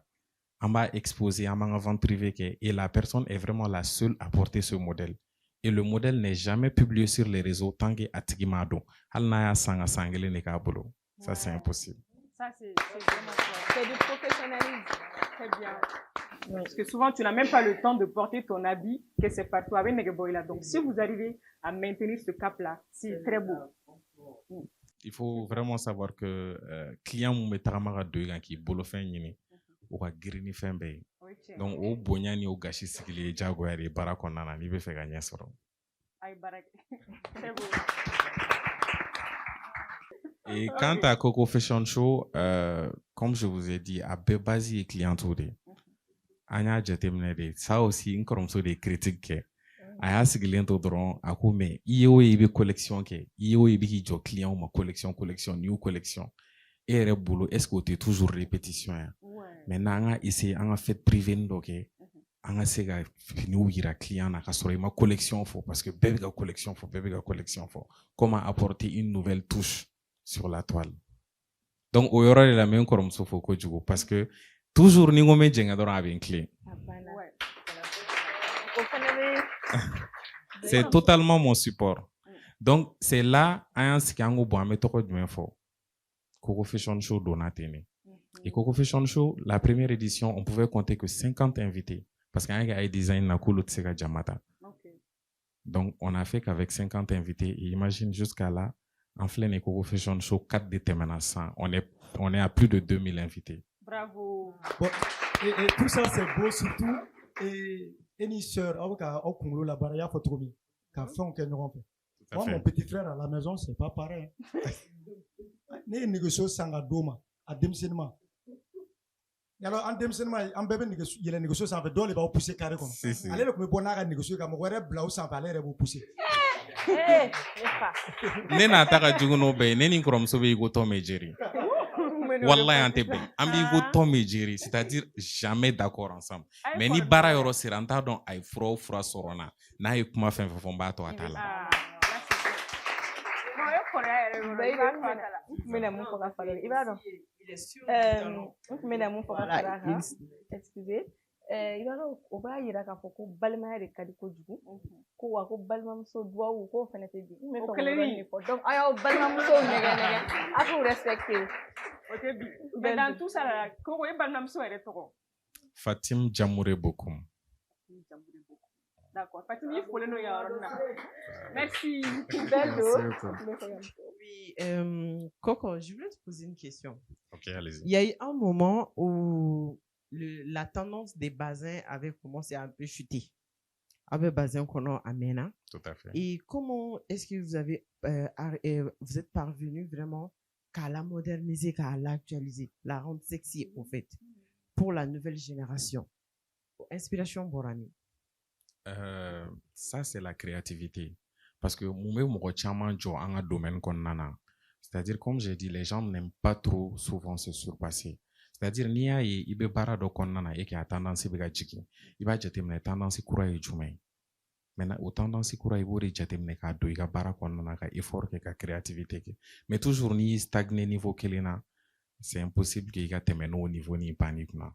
on va exposer en vente privée et la personne est vraiment la seule à porter ce modèle. Et le modèle n'est jamais publié sur les réseaux tant que Atikimado. Ça c'est impossible. Ça c'est vraiment fort. C'est du professionnalisme. Très bien. Parce que souvent, tu n'as même pas le temps de porter ton habit, que c'est partout avec Negeboyla. Donc, si vous arrivez à maintenir ce cap-là, c'est très beau. Il faut vraiment savoir que client mou metamara deux gars qui bolo fin yini ou ka grini fin bay. Donc, au bonyani au gashi sikili jaguari barakonana ni be fait gagner soro. Ay barak. Très beau. Et quant à Coco Fashion Show, comme je vous ai dit, à Bebasi et client touré. Anya Jetemnede, ça aussi, une comme ça des critiques. a y'a sigilen to dɔrɔn a ko mais i ye o ye i bɛ collection kɛ i ye o ye i bɛ k'i jɔ client ma collection new collection e yɛrɛ bolo est ce que o tɛ toujours répétition ya maintenant an ka essayer an ka fête privée dɔ kɛ an ka se ka finiw yira client na ka sɔrɔ i ma collection fɔ parce que bɛɛ bɛ ka collection fɔ bɛɛ bɛ ka collection fɔ comment apporter une nouvelle touche sur la toile donc o yɔrɔ de la n bɛ n kɔrɔmuso fɔ kojugu parce que toujours ni n ko n bɛ jɛngɛ dɔrɔn a bɛ n tilen. C'est totalement mon support. Donc, c'est là, un scango bon, mais toko du info. Coco Fashion Show donatene. Et Coco Fashion Show, la première édition, on pouvait compter que 50 invités. Parce qu'il y a un design na coulot tsega jamata. Donc, on a fait qu'avec 50 invités, et imagine jusqu'à là, en plein Coco Fashion Show, 4 déterminants 100. On est à plus de 2000 invités. Bravo. Bon, et tout ça, c'est beau, surtout. Et une sœur, au Congo, là-bas, il y a photographie. Quand on fait, moi, mon petit frère à la maison, c'est pas pareil. Né négocié sans adoma, à démissionnement. Alors, en démissionnement, en bébé négocié, il y a négocié sans faire, il va pousser carré comme ça. Allez, le bon à négocier, comme on aurait blau sans parler, il va pousser. Ne n'a pas de juguno be, ne ni krom sobe igo Tom et Jerry. Wallah ante be, ambi igo Tom et Jerry, c'est-à-dire jamais d'accord ensemble. Mais ni bara yoro siranta don ay fro sorona, na y kuma fen fon ba to atala. Excusez. Il va au bas il a qu'à faut balma de kadiko jugu ko wa ko balma muso doit ou ko fenêtre bi mais donc ayo balma muso nega a faut respecter. Mais dans tout ça là ko e balma muso ere toko Fatim Jamoure Bokoum. D'accord, Fatim il faut le no ya orna. Merci. Oui, Coco, je voulais te poser une question. OK, allez-y. Il y a eu un moment où la tendance des bassins avait commencé à un peu chuter. Avec basin qu'on a à Mena. Tout à fait. Et comment est-ce que vous avez, vous êtes parvenu vraiment qu'à la moderniser, qu'à l'actualiser, la rendre sexy au fait, pour la nouvelle génération? Inspiration Borani. Ça, c'est la créativité. Parce que mon domaine qu'on a. C'est-à-dire, comme j'ai dit, les gens n'aiment pas trop souvent se surpasser. C'est-à-dire, ni a i be bara do konnana e ki a tendance be ga jiki i ba jatemne tendance kura e jumai maintenant o tendance kura e bori jatemne ka do i ga bara konnana ka effort ke ka créativité ke mais toujours ni stagner niveau kelena c'est impossible que i ga temeno au niveau ni paniquement.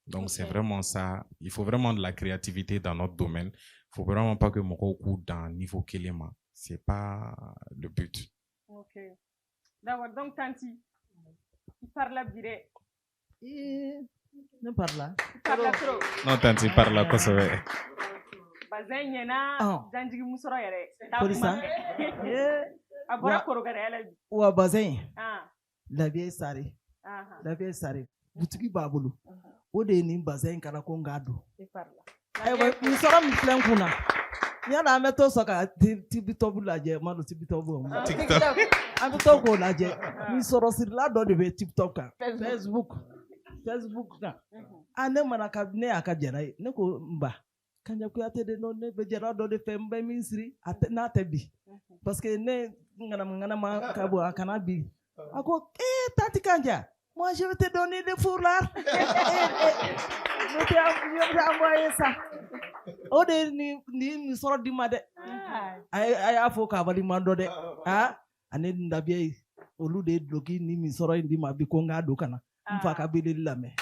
Donc c'est vraiment ça, il faut vraiment de la créativité dans notre domaine. Il faut vraiment pas que mon coup dans niveau kelema, c'est pas le but. OK. D'accord, donc Tanti parla dire. Ne parla. Parla trop. Non, Tanti parla quoi ça va. Bazin yana janjigi musoro yere. Polisa. Abora korogare ala. Wa bazin. La vieille sari. La vieille sari. Butiki babulu. O de ni bazin kana ko ngado. Parla. Ayo musoro mi plan kuna. Yana ameto soka tibitobu laje madu tibitobu. TikTok. Ameto ko laje. Mi soro sir la do de TikTok Facebook na. Ane mana ka ne aka jera ne ko mba. Kanja ku ate de no ne be jera do de fembe ministry ate na tebi. Parce que ne ngana ma ka bo akana bi. Ako tati kanja. Moi je vais te donner des fourlards. Je vais envoyer ça. O de ni soro di made ay afo ka bali mando de ane ndabie olu de doki ni mi soro ndi ma bi ko ngado kana mfa ka bi de lame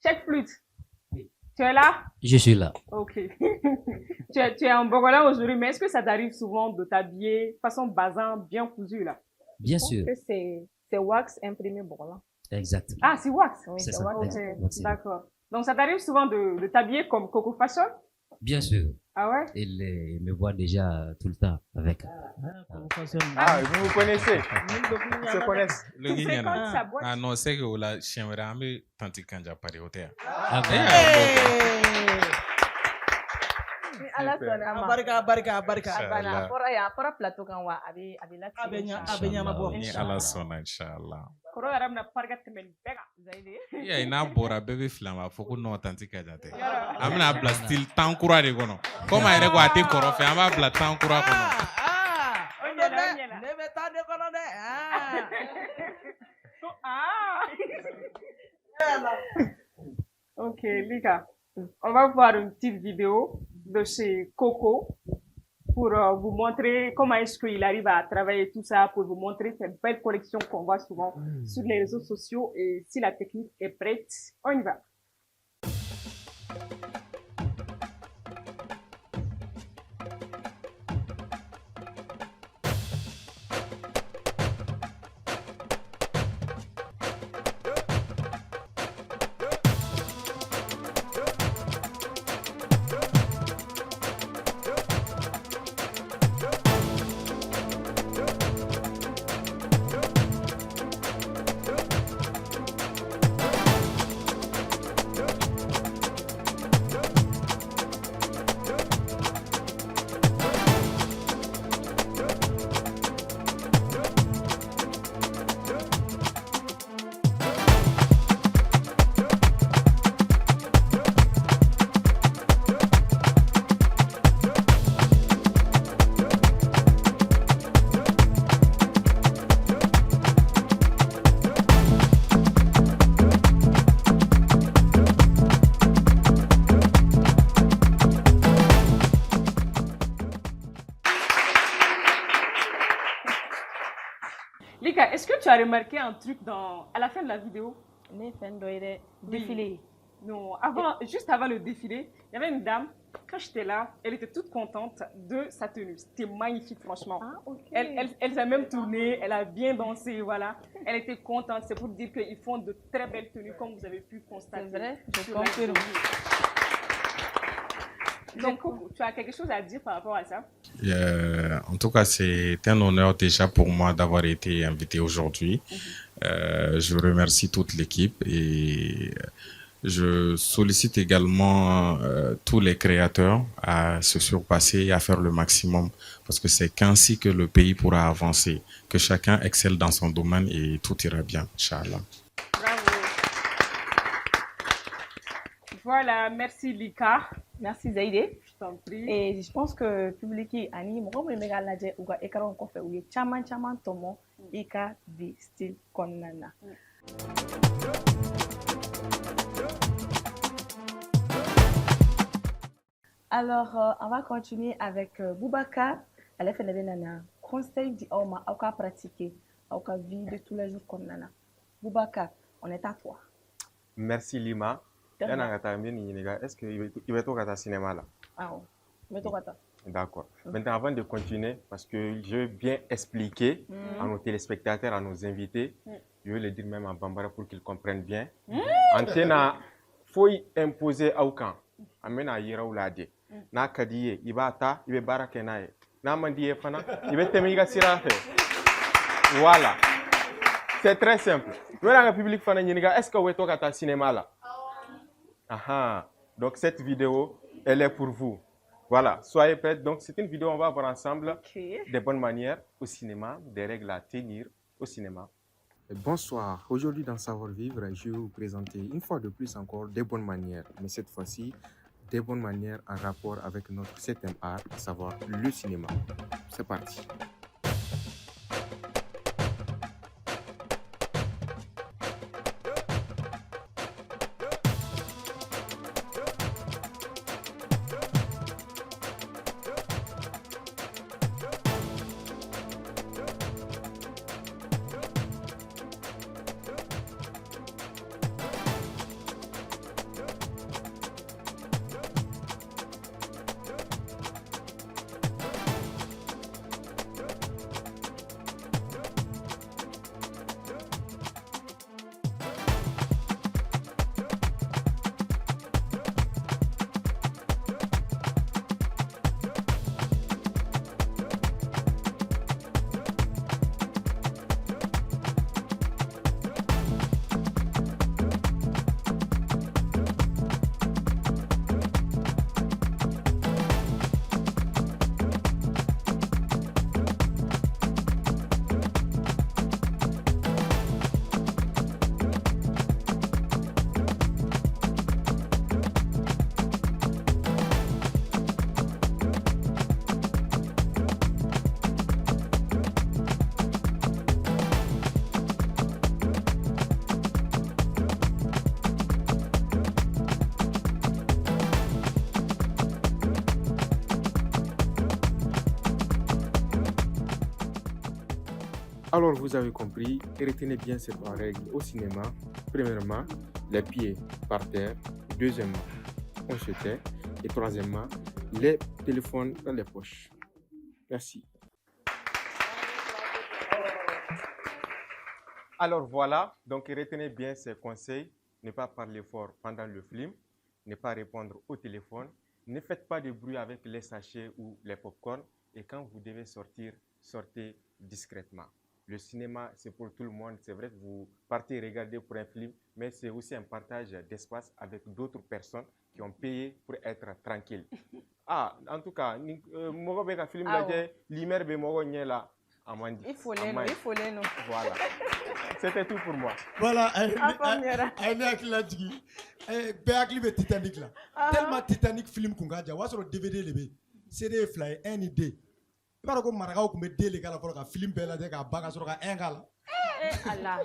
Check flûte. Tu es là? Je suis là. OK. tu es en Bogola aujourd'hui, mais est-ce que ça t'arrive souvent de t'habiller façon bazin bien cousu là? Bien sûr. C'est wax imprimé Bogola. Exactement. Ah, c'est wax. Oui, c'est ça. Okay. D'accord. Donc, ça t'arrive souvent de t'habiller comme Coco Fashion? Bien sûr. Ah ouais? Il me voit déjà tout le temps avec. Vous vous connaissez? Ils se connaissent. Le Guinéana. Ah non, c'est que la chienra me tanti kanja pari hotel. Ala sɔnna a ma. Barika, barika, barika. A fɔra plateau kan wa a bɛ latigɛ. A bɛ ɲɛnabɔ. Ni Ala sɔnna inchallah. Kɔrɔ yɛrɛ bɛna barika tɛmɛ nin bɛɛ kan. Zayide. Yeah, n'a bɔra bɛɛ bɛ fili a ma, a fɔ ko non tanti Kaja tɛ. An bɛna bila style tan kura de kɔnɔ. Comme a yɛrɛ ko a tɛ kɔrɔ fɛ, an b'a bila tan kura kɔnɔ. Ne bɛ taa ne kɔnɔ dɛ. Ok, Lika, on va voir une petite vidéo de chez Coco pour vous montrer comment est-ce qu'il arrive à travailler tout ça, pour vous montrer cette belle collection qu'on voit souvent sur les réseaux sociaux. Et si la technique est prête, on y va. Lika, est-ce que tu as remarqué un truc à la fin de la vidéo? Défilé. Non, juste avant le défilé, il y avait une dame, quand j'étais là, elle était toute contente de sa tenue. C'était magnifique, franchement. Ah, okay. Elle s'est même tournée, elle a bien dansé, voilà. Elle était contente, c'est pour dire qu'ils font de très belles tenues, comme vous avez pu constater. C'est vrai, je confirme. Donc, tu as quelque chose à dire par rapport à ça? En tout cas, c'est un honneur déjà pour moi d'avoir été invité aujourd'hui. Je remercie toute l'équipe et je sollicite également tous les créateurs à se surpasser et à faire le maximum parce que c'est qu'ainsi que le pays pourra avancer, que chacun excelle dans son domaine et tout ira bien, Inch'Allah. Bravo. Voilà, merci Lika. Merci Zayide. Je t'en prie. Et je pense que le public ani mɔgɔ minnu bɛ k'a lajɛ u ka écran kɔfɛ u ye caman tɔmɔ i ka bi style kɔnɔna na. Alors, on va continuer avec Boubacar. Ale fɛnɛ bɛ na conseil di aw ma aw ka pratiquer aw ka vie de tous les jours kɔnɔna na. Boubacar, on est à toi. Merci Lima. Est-ce que il va être au cinéma là? Ah oui, D'accord. Maintenant, avant de continuer, parce que je veux bien expliquer à nos téléspectateurs, à nos invités, je veux le dire même en bambara pour qu'ils comprennent bien. Antena, faut imposer à aucun. Amena yira oulade. Na kadiye, ibata, ibe barakenaye. Na mandiye fana, ibe temiga sirafe. Voilà. C'est très simple. Nous avons un public fana nyiniga, est-ce que vous êtes au cinéma là? Aha. Donc cette vidéo, elle est pour vous. Voilà, soyez prêts. Donc c'est une vidéo, on va voir ensemble des bonnes manières au cinéma, des règles à tenir au cinéma. Bonsoir, aujourd'hui dans Savoir Vivre, je vais vous présenter une fois de plus encore des bonnes manières, mais cette fois-ci, des bonnes manières en rapport avec notre 7e art, à savoir le cinéma. C'est parti. Alors, vous avez compris, et retenez bien ces 3 règles au cinéma. Premièrement, les pieds par terre. Deuxièmement, on se tait. Et troisièmement, les téléphones dans les poches. Merci. Alors voilà, donc retenez bien ces conseils. Ne pas parler fort pendant le film, ne pas répondre au téléphone, ne faites pas de bruit avec les sachets ou les pop-corn et quand vous devez sortir, sortez discrètement. Le cinéma, c'est pour tout le monde. C'est vrai que vous partez regarder pour un film, mais c'est aussi un partage d'espace avec d'autres personnes qui ont payé pour être tranquilles. Ah, en tout cas, mogo be ka film lajɛ, lumière be mogo ɲɛ la, a man di. Il faut les noms. Voilà. C'était tout pour moi. Voilà, elle est avec la digi. Bɛɛ hakili bɛ Titanic la. Tellement Titanic film kun ka jan, o y'a sɔrɔ DVD de bɛ yen. CD ye 2 ye, 1 ni 2. I b'a dɔn ko marakaw kun bɛ 2 de k'a la fɔlɔ ka film bɛɛ lajɛ k'a ban ka sɔrɔ ka 1 k'a la. Allah.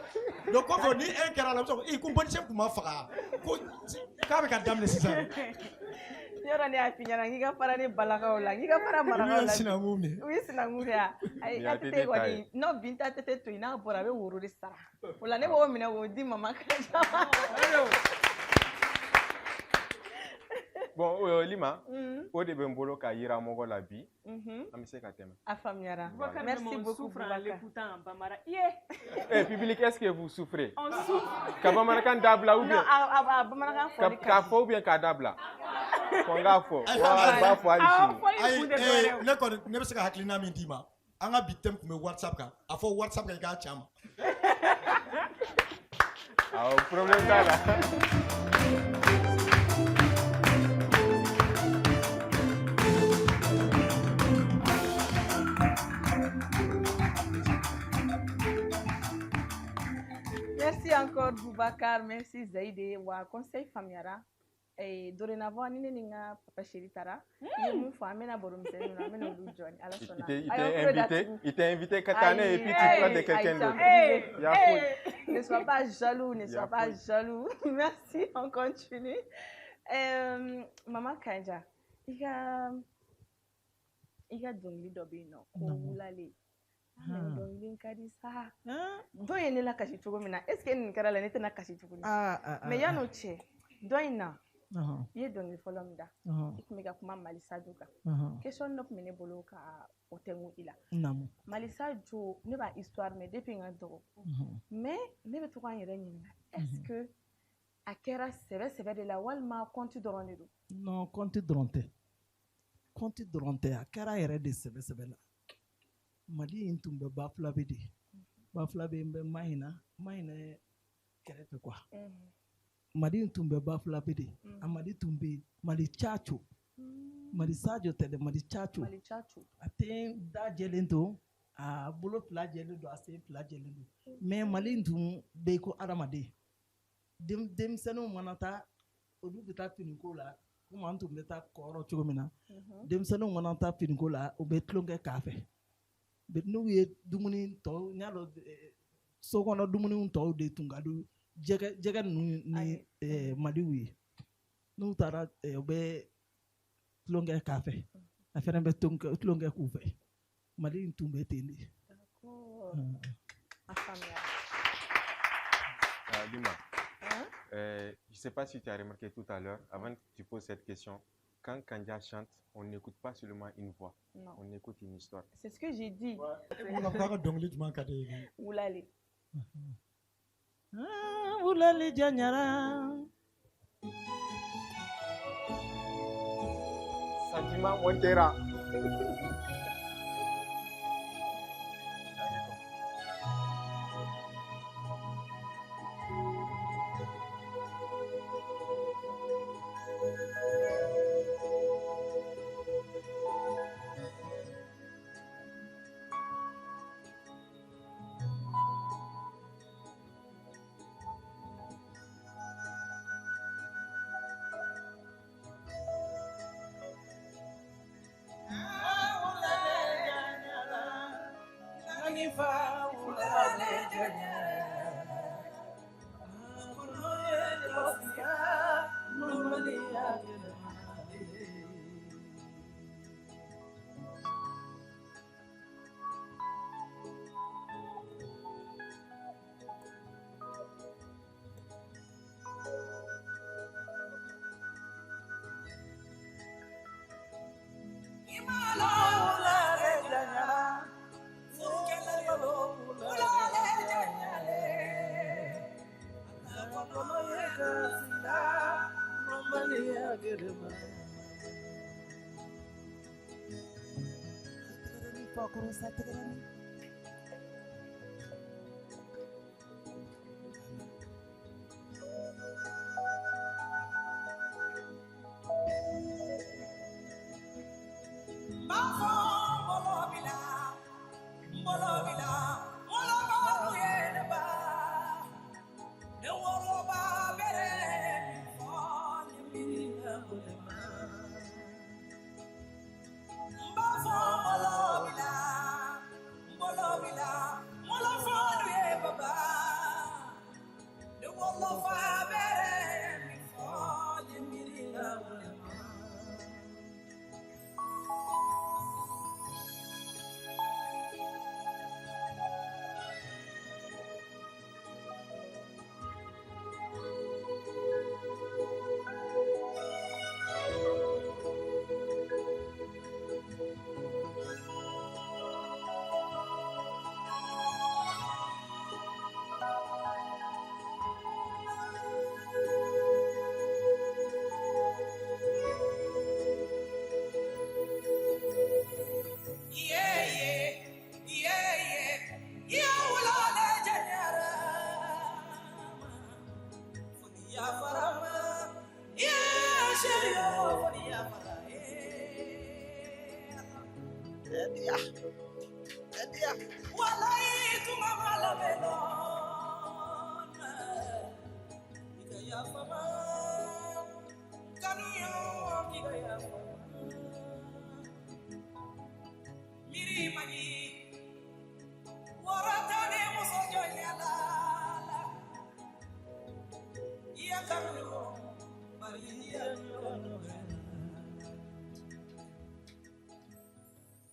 Donc kɔfɛ ni 1 kɛra la, a bɛ sɔrɔ ko Boni Chef kun ma faga. Ko k'a bɛ ka daminɛ sisan. Yɔrɔ ne y'a f'i ɲɛna k'i ka fara ni balakaw la, k'i ka fara marakaw la. U ye sinankun de. U ye sinankun de ya. Ayi, a tete kɔni, n'o bin ta tete to yen, n'a bɔra a bɛ woro de sara. O la ne b'o minɛ k'o di mama Kanja ma. Bon, Lima, o de bɛ n bolo ka yira mɔgɔ la bi. An bɛ se ka tɛmɛ. A faamuyara. Merci beaucoup Boubacar. Public, est-ce que vous souffrez? On souffre. Ka bamanankan dabila ou bien? Non, a bamanankan fɔli K'a fɔ ou bien k'a dabila? Ko n k'a fɔ. B'a fɔ hali sini. Ayi, ne kɔni ne bɛ se ka hakilina min d'i ma. An ka bi thème kun bɛ WhatsApp kan. A fɔ WhatsApp kan i k'a ci a ma. Awɔ, problème t'a la. Merci encore Boubacar, merci Zaïde. Wa conseil famiyara. Dorénavant ni ne ni n ka papa chéri taara i ye mun fɔ an bɛna baro misɛnninw na an bɛna olu jɔ ni Ala sɔnna. Il t'a invité ka taa ne et puis tu prends de quelqu'un d'autre. Ne sois pas jaloux, ne sois pas jaloux. Merci, on continue. Maman Kanja, i ka dɔnkili dɔ bɛ yen nɔ ko wulalen. Dɔnkili ka di sa. Dɔ ye ne la kasi cogo min na, est ce que nin kɛra la ne tɛna kasi tuguni. Mais yan'o cɛ, dɔ in na. I ye dɔnkili fɔlɔ min da, i tun bɛ ka kuma Malisa Jo kan. Question dɔ tun bɛ ne bolo ka o tɛngu i la. Malisa Jo, ne b'a histoire mɛn depuis n ka dɔgɔ. Mais ne bɛ to k'an yɛrɛ ɲininka, est ce que a kɛra sɛbɛ de la walima compte dɔrɔn de don? Non, compte dɔrɔn tɛ. Compte dɔrɔn tɛ, a kɛra yɛrɛ de sɛbɛ la. Mali in tun bɛ Bafulabe de. Bafulabe n bɛ Mahina kɛrɛfɛ quoi. Mali in tun bɛ Bafulabe de. A Mali tun bɛ Mali Caco. Mali Sajo tɛ dɛ, Mali Caco. A tɛ da jɛlen don, a bolo 2 jɛlen don, a sen 2 jɛlen don. Mais Mali in tun bɛ i ko adamaden. Denmisɛnninw mana taa, olu bɛ taa finiko la, komi an tun bɛ taa kɔrɔ cogo min na. Denmisɛnninw mana taa finiko la, u bɛ tulonkɛ k'a fɛ. N'u ye dumuni tɔw, n y'a dɔn sokɔnɔ dumuni tɔw de tun ka di jɛgɛ ninnu ni Maliw ye. N'u taara u bɛ tulonkɛ k'a fɛ, a fana bɛ tulonkɛ k'u fɛ. Mali in tun bɛ ten de. Lima, je ne sais pas si tu as remarqué tout à l'heure, avant que tu poses cette question, quand Kanja chante, on n'écoute pas seulement une voix, on écoute une histoire. C'est ce que j'ai dit. Oulale. Oulale Janyara. Sadima Montera. gerema pakuru sategrani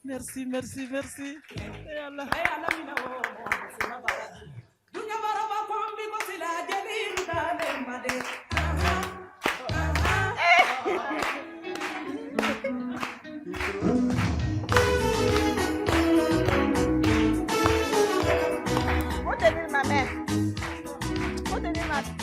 Merci, merci, merci. Et Allah. Retenez ma mère. Retenez ma mère.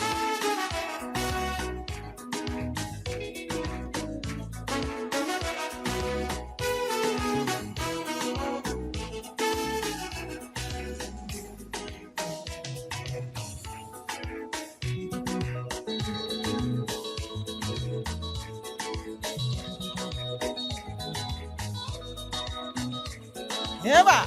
Eva.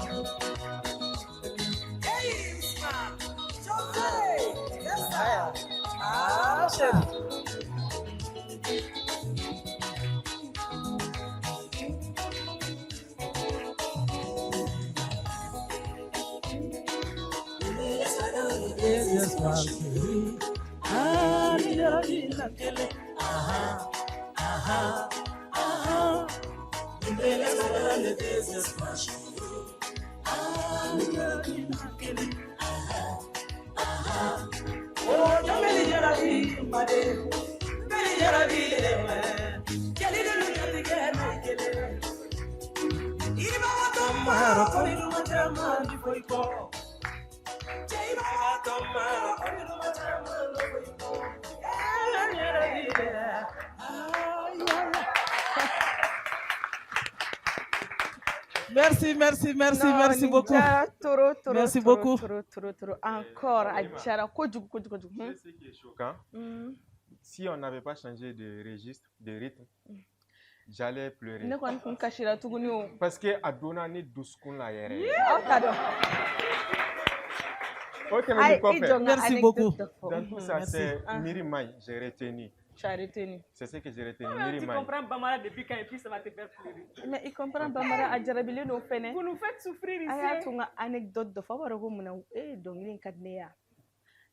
Merci, merci, merci, Non, merci beaucoup. Merci beaucoup. Encore, Adjara, C'est ce qui est choquant. Si on n'avait pas changé de registre, de rythme, j'allais pleurer. Parce que Adona ni douskoun la yere. Ok, mais merci beaucoup. Dans tout ça, c'est Mirimai, j'ai retenu. Tu as retenu. C'est ce que j'ai retenu. Tu comprends Bamara depuis quand et puis ça va te faire pleurer. Mais il comprend Bamara à Jarabile no fene. Vous nous faites souffrir ici. Aya tunga anecdote de fois baro muna dongilin kadneya.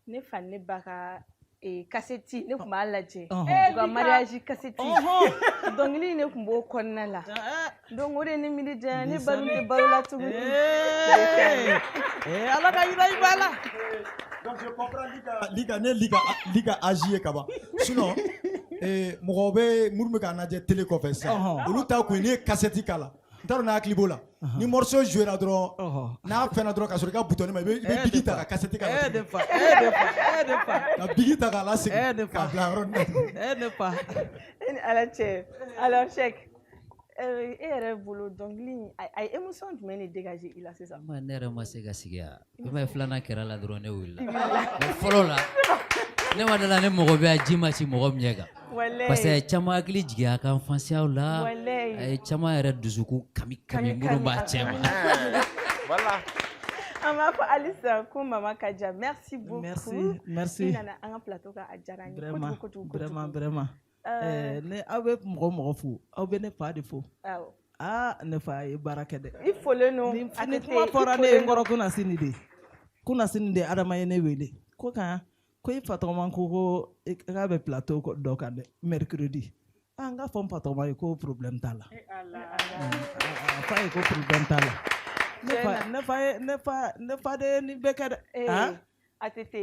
Ne fan ne baka kaseti ne kuma alaje. Ga mariage kaseti. Dongilin ne kumbo konnala. Donc ore ne milija ne baru de barula tugu. Ala ka ira ibala. Donc je comprends liga agier kaba. Sinon mɔgɔ bɛ muru bɛ ka najɛ télé kɔfɛ sisan olu ta kun ye cassette kala Ntaro na klibo la. Ni morceau joué la dron. Na fait na dron ka sori ka boutonné mais be bigi ta ka cassette ka. De fa. La bigi ta ka la c'est. Ka bla ron. De fa. Alors check. Et yɛrɛ bolo dɔnkili a ye émotion jumɛn de dégager i la sisan? Ne yɛrɛ ma se ka sigi yan. I ma ye filanan kɛra la dɔrɔn ne wulila. Mais fɔlɔ la ne ma dala ne mɔgɔ bɛ yan ji ma ci mɔgɔ min ɲɛ kan. Parce que caman hakili jigin a ka enfance la. A ye caman yɛrɛ dusukun kami minnu b'a cɛ ma. Voilà. An b'a fɔ halisa ko Mama Kaja merci beaucoup. Merci. I nana an ka plateau kan a diyara n ye kojugu. Vraiment. Ne aw bɛ mɔgɔ fo aw bɛ ne fa de fo. Ne fa ye baara kɛ dɛ. I folen no. Ni kuma fɔra ne ye n kɔrɔ kunasini de Adama ye ne wele ko kan ko i fa tɔgɔma ko k'a bɛ plateau dɔ kan dɛ mercredi. N ka fɔ n fa tɔgɔma ye ko problème t'a la. Fa ye ko problème t'a la. Ne fa de ye nin bɛɛ kɛ dɛ. ATT.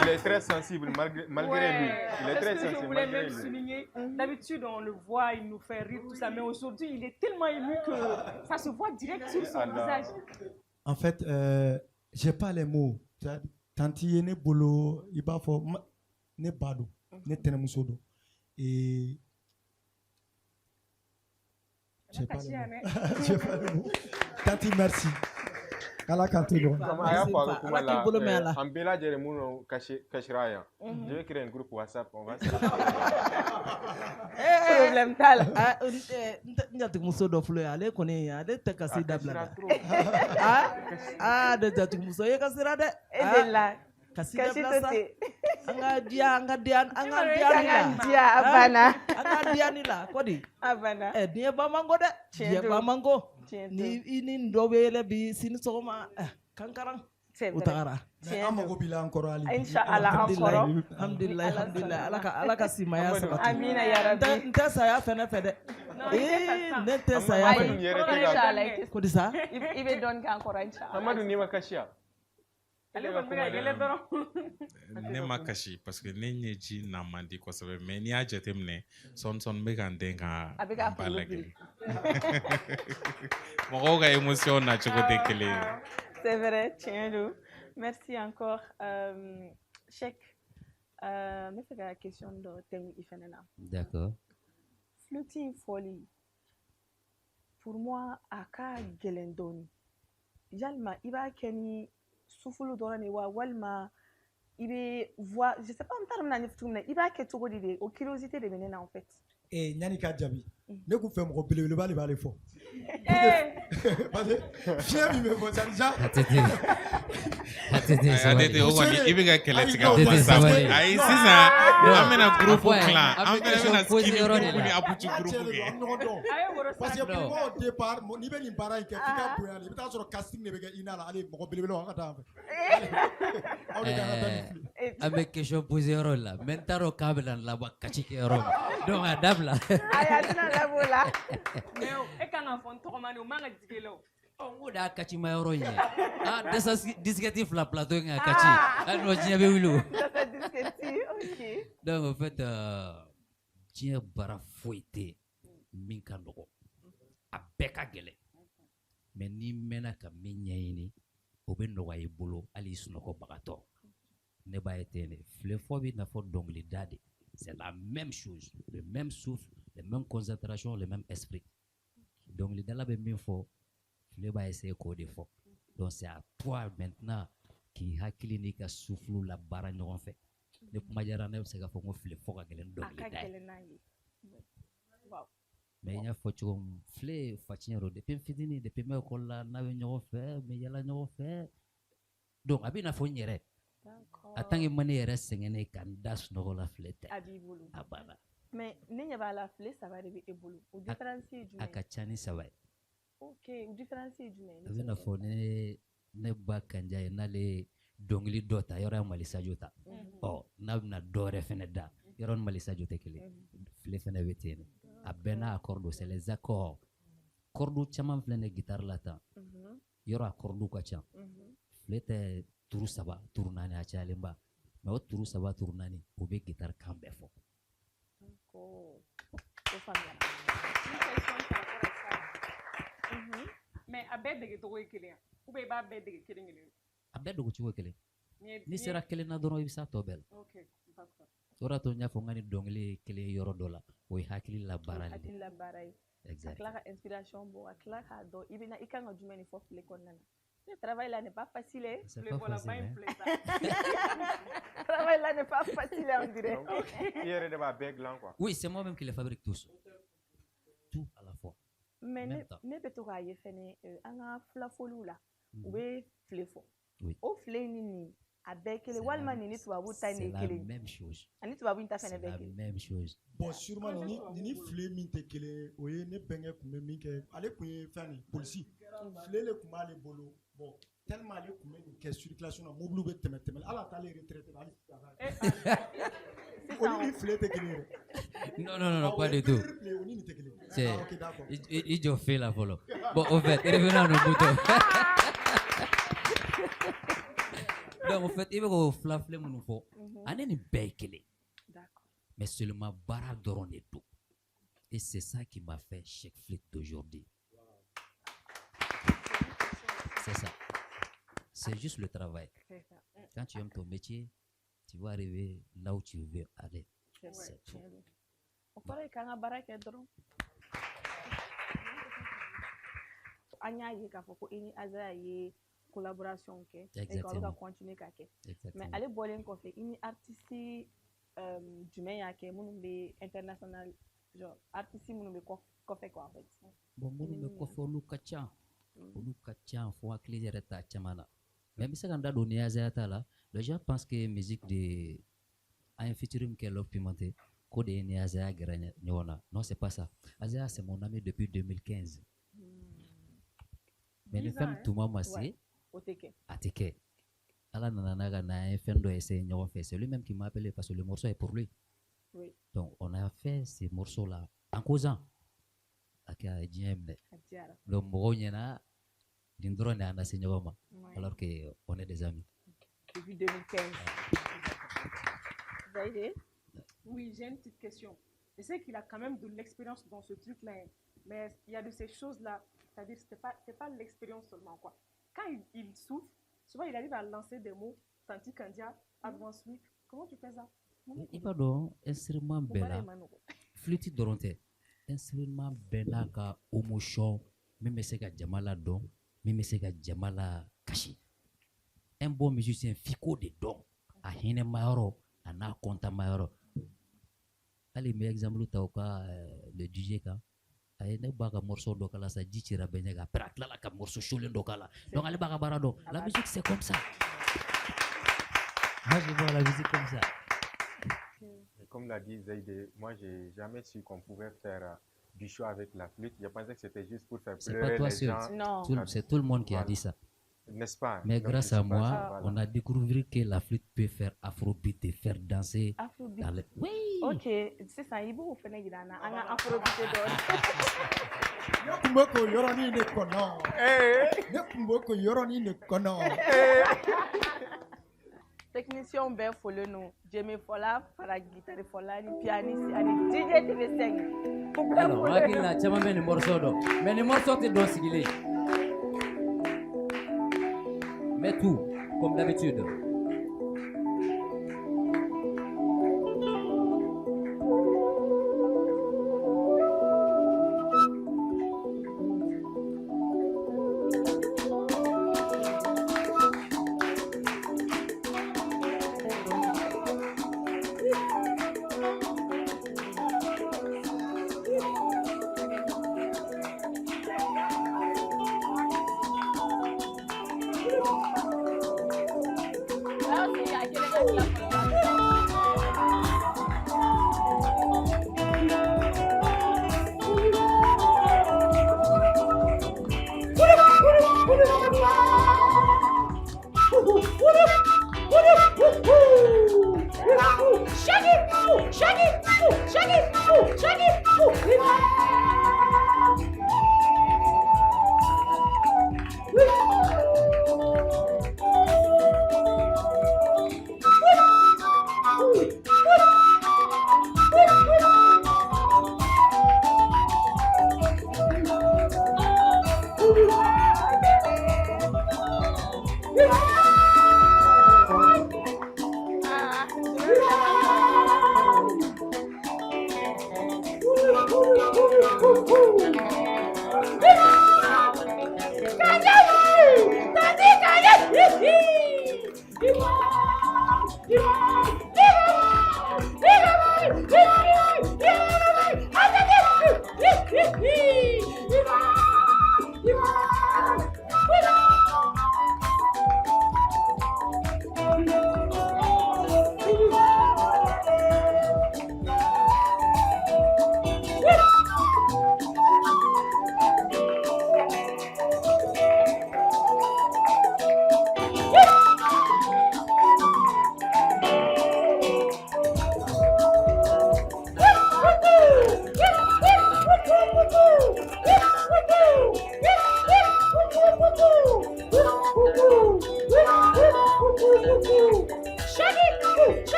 Il est très sensible malgré lui. Il est très sensible. Je voulais même souligner, d'habitude on le voit, il nous fait rire, tout ça, mais aujourd'hui il est tellement ému que ça se voit direct sur son visage. En fait, j'ai pas les mots. Tanti ye ne bolo i b'a fɔ ne ba don ne tɛnɛmuso don j'ai pas les mots. Tanti merci Ala k'an to ɲɔgɔn na. A y'a fɔ a ka kuma la an bɛɛ lajɛlen minnu kasira yan je vais créer un groupe WhatsApp on va se problème t'a la. N jatigimuso dɔ filɛ ale kɔni ale tɛ kasi dabila dɛ. Ne jatigimuso ye kasira dɛ. E de la. Kasi dabila sa. An ka diya ni la kɔdi. A banna. Nin ye bamanko dɛ. Diɲɛ bamanko. Ni i ni dɔ bɛ yɛlɛ bi sini sɔgɔma kankaran. U tagara. An mago b'i la an kɔrɔ hali bi. Inshallah an kɔrɔ. Alhamdulilayi ala ka simaya sabati. Amina yarabi. N tɛ saya fɛnɛ fɛ dɛ. Ne tɛ saya fɛ. Ko di sa? I bɛ dɔɔnin k'an kɔrɔ inshallah. Amadu n'i ma kasi yan. Ne ma kasi parce que ne ɲɛji na man di kosɛbɛ mais n'i y'a jateminɛ sɔn bɛ ka n den ka ba lagɛ mɔgɔw ka émotion na cogo tɛ kelen ye. C'est vrai, tiens don. Merci encore. Cheikh, n bɛ fɛ ka question dɔ tɛŋu i fɛnɛ na. D'accord. Flûte in fɔli pour moi a ka gɛlɛn dɔɔni. Yalima i b'a kɛ ni sufulu dɔrɔn de wa walima i bɛ voix je sais pas n t'a dɔn n bɛna ɲɛfɔ cogo min na i b'a kɛ cogo di de o curiosité de bɛ ne na en fait. Ɲani ka jaabi ne tun fɛ mɔgɔ belebeleba de b'ale fɔ parce que fiɲɛ min bɛ bɔ sa déjà. ATT o kɔni i bɛ ka kɛlɛ tigɛ o sisan ayi sisan an bɛna groupe dilan an fɛnɛ bɛna skinny groupe ni abutu groupe kɛ. Parce que pour moi au départ n'i bɛ nin baara in kɛ f'i ka bonya de i bɛ taa sɔrɔ casting de bɛ kɛ i n'a la hali mɔgɔ belebelebaw an ka taa an fɛ. Aw de kan ka taa nin fili. An bɛ question poser yɔrɔ la mais n t'a dɔn k'a bɛna laban kaci kɛ yɔrɔ min donc a dabila. Ayi a tɛna labɔ la. Mais e kan ka fɔ n tɔgɔma de o man ka jigin la o. N ko de y'a kaci ma yɔrɔ in ye dɛsɛ disquette fila plateau in kan kaci hali n'o diɲɛ bɛ wuli o. Dɛsɛ disquette ok. Donc en fait diɲɛ baara foyi tɛ min ka nɔgɔ a bɛɛ ka gɛlɛn mais n'i mɛnna ka min ɲɛɲini o bɛ nɔgɔya i bolo hali i sunɔgɔbagatɔ ne b'a ye ten de filɛfɔ bɛ i n'a fɔ dɔnkilida de c'est la même chose le même souffle les mêmes concentrations le même esprit dɔnkilidala bɛ min fɔ file b'a essayer k'o de fɔ donc c'est à toi maintenant k'i hakili n'i ka souffle la baara ɲɔgɔn fɛ ni kuma diyara ne bɛ se k'a fɔ ko file fɔ ka gɛlɛn dɔnkilida ye mais n y'a fɔ cogo min file facin yɛrɛ depuis n fitinin depuis n bɛ école la n'a bɛ ɲɔgɔn fɛ n bɛ yala ɲɔgɔn fɛ donc a bɛ i n'a fɔ n yɛrɛ en tant que ma ne yɛrɛ sɛgɛnnen ka n da sunɔgɔ la file tɛ a b'i bolo a banna mais ne ɲɛ b'a la file saba de bɛ e bolo o différence ye jumɛn ye a ka ca ni saba ye ok o différence ye jumɛn ye a bɛ n'a fɔ ne ba kanja ye n'ale dɔnkili dɔ ta yɔrɔ ye Mali Sadio ta ɔ n'a bɛna dɔ wɛrɛ fɛnɛ da yɔrɔ ni Mali Sadio tɛ kelen file fɛnɛ bɛ ten a bɛɛ n'a accord don c'est les accords Cordu caman filɛ nin guitare la tan. Yɔrɔ a cordu ka ca. File tɛ turu 3 turu 4 a cayalenba. Mais o turu 3 turu 4 o bɛ guitare kan bɛɛ fɔ. Mais a bɛɛ dege cogo ye kelen ya? Ou bien i b'a bɛɛ dege kelen kelen? A bɛɛ dogo cogo kelen. N'i sera kelen na dɔrɔn i bɛ s'a tɔ bɛɛ la. Ok, d'accord. O de y'a to n y'a fɔ n ka ni dɔnkili ye kelen ye yɔrɔ dɔ la o ye hakili la baara de ye. Hakili la baara ye. Exact. Ka tila ka inspiration bɔ ka tila k'a dɔn i bɛna i kan ka jumɛn de fɔ file kɔnɔna na. Le travail là n'est pas facile. C'est pas facile, hein? Le travail là n'est pas facile, on dirait. Il y a des bêtes blancs, quoi. Oui, c'est moi-même qui les fabrique tous. Tout à la fois. Mais ne bɛ to k'a ye fɛnɛ an ka filafoliw la u bɛ file fɔ. Oui. O file ni nin a bɛɛ kelen walima nin ni tubabu ta ni kelen. C'est la même chose. Ani tubabu in ta fɛnɛ bɛɛ C'est la kelen. même chose. Bon, sûrement ni file min tɛ kelen ye o ye ne bɛnkɛ kun bɛ min kɛ ale kun ye fɛn nin polisi file le kun b'ale bolo bon tellement ale kun bɛ nin kɛ circulation na mobile bɛ tɛmɛ ala t'ale retraité hali olu ni file tɛ kelen ye dɛ. Non, pas du tout. O ni nin tɛ kelen. C'est Ok, d'accord. il jɔ fait la fɔlɔ. Bon, au fait, revenons à nos moutons. Donc, au fait, il bɛ k'o filafile minnu fɔ ani nin bɛɛ ye kelen. D'accord. Mais seulement baara dɔrɔn de don. Et c'est ça qui m'a fait Cheikh Fleet d'aujourd'hui. C'est ça. C'est juste le travail. Quand tu aimes ton métier, tu vas arriver là où tu veux aller. C'est tout. O kɔrɔ ye k'an ka baara kɛ dɔrɔn. An y'a ye k'a fɔ ko i ni Azaya ye collaboration kɛ. Exactement. Et ka continuer k'a kɛ. Exactement. Mais ale bɔlen kɔfɛ i ni artiste jumɛn y'a kɛ minnu bɛ international genre artiste minnu bɛ kɔfɛ quoi en fait. Bon, minnu bɛ kɔfɛ olu ka ca. Olu ka ca fo hakili yɛrɛ t'a caman na. Mais n bɛ se ka n da don ni Azaya ta la. Les gens pensent que musique de a un featuring kɛ Love Pimenté ko de ye ni Azaya gɛrɛ ɲɔgɔn na. Non, c'est pas ça. Azaya c'est mon ami depuis 2015. Mais ni fɛn tuma ma se a tɛ kɛ. Ala nana n'a ka na ye fɛn dɔ essayer ɲɔgɔn fɛ. C'est lui-même qui m'a appelé parce que le morceau est pour lui. Oui. Donc on a fait ces morceaux là en causant. A kɛra diɲɛ minɛ. Donc mɔgɔw ɲɛna nin dɔrɔn de y'an lase ɲɔgɔn ma. Alors que on est des amis. Depuis 2015. Zaïdé? Oui, j'ai une petite question. Je sais qu'il a quand même de l'expérience dans ce truc-là, hein, mais il y a de ces choses-là, c'est-à-dire que c'est pas l'expérience seulement, quoi. Quand il souffle, souvent il arrive à lancer des mots, Santi Kandia, Advance Week. Comment tu fais ça? I b'a dɔn instrument bɛɛ la flûte dɔrɔn tɛ instrument bɛɛ n'a ka émotion min bɛ se ka jama ladɔn min bɛ se ka jama la kasi. Un bon musicien f'i k'o de dɔn a hinɛma yɔrɔ a n'a kɔntama yɔrɔ. Hali n bɛ exemple ta o ka le DJ kan a ye ne b'a ka morceau dɔ k'a la sa ji cira bɛɛ ɲɛ kan après a tilala ka morceau chaud dɔ k'a la donc ale b'a ka baara dɔn. La musique c'est comme ça. Moi je vois la musique comme ça. Comme l'a dit Zaïdé, moi j'ai jamais su qu'on pouvait faire du show avec la flûte. Je pensais que c'était juste pour faire pleurer les gens. Non. C'est tout le monde qui a dit ça. N'est-ce pas? Mais donc, grâce à moi, on a découvert que la flûte peut faire afrobeat et faire danser. Afrobeat. Oui. Ok, c'est ça. Il faut faire des dana. On a afrobeat d'or. Ne kun bɛ k'o yɔrɔnin de kɔnɔ. Ne kun bɛ k'o yɔrɔnin de kɔnɔ. Technicien bɛɛ folo no Jeme Fola fara guitare Fola ni pianiste ani DJ TV5. Alors, on a qu'il a caman bɛ nin morceau dɔn mais nin morceau tɛ dɔn sigilen. Mais tout comme d'habitude.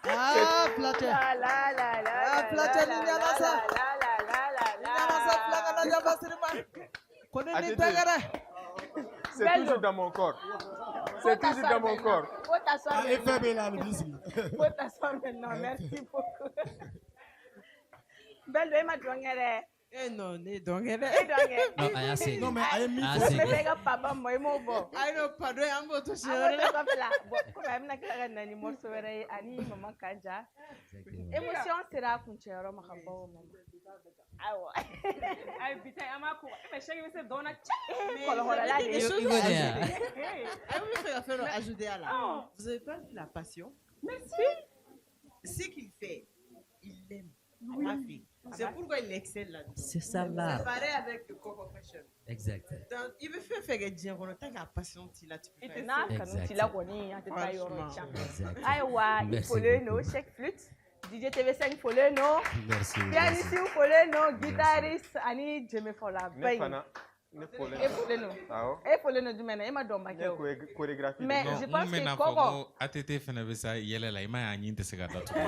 Ah, Platé. La la la la. Ah, Platé, Nyanasa. Nyanasa, Flagana Jabasirima. Connais les tagara. C'est toujours dans mon corps. C'est toujours dans mon corps. Faut t'asseoir Ah, maintenant. FB là, le bisou. Faut t'asseoir maintenant. Merci beaucoup. Bello, il m'a donné. Eh non, ne dongere. Non, aya sege. Non, mais I am Ah, me. c'est- Mais les papa, moi, moi, bon. Ay no pardon, an bo to Ah, shere. ouais, comme là. Bon, comme elle m'a dit, nani morceau wɛrɛ ani maman Kaja. Émotion sera kuncɛyɔrɔ ma ka bɔ o ma. Awa. Ay bitay ama ko e shege be se dona Kɔlɔkɔlɔla de Des ye. choses Il à connaît, ajouter. Ah oui, il faut faire ajouter à la. Vous avez pas vu la passion? Merci. Ce qu'il fait, il l'aime. Ma fille. C'est pourquoi il excelle là-dedans. C'est ça C'est là. pareil avec le Coco Fashion. Exact. Donc, il veut faire que Dieu, on tant qu'à passion, tu là, tu peux faire. N'a Exact. kanu tila kɔni an tɛ taa yɔrɔ jan. Exact. Ayiwa i Merci folen beaucoup. no Cheikh Flute DJ TV5 folen no Merci. pianiste merci. folen no guitariste ani jɛmɛfɔla Ne bɛyi fana, ne folen. e folen no Awɔ. e folen no jumɛn na e ma dɔn ba Ne kɛ o chorégraphie. de Mais moi. je pense que mena Koko- fɔ ko ATT fɛnɛ bɛ sa yɛlɛ la i ma y'a ɲin tɛ se ka datugu.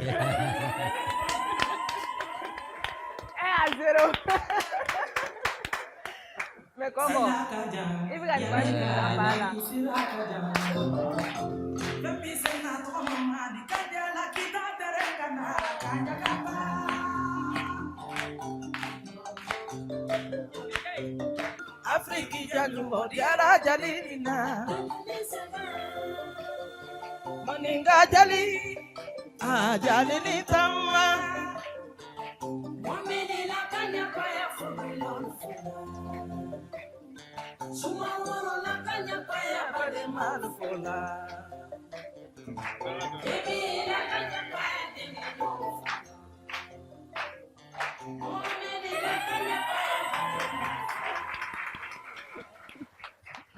à 0 mais comment il veut gagner pas la balle Afriki jalumo diara jalina. Maninga jali. Ah, jalini tama.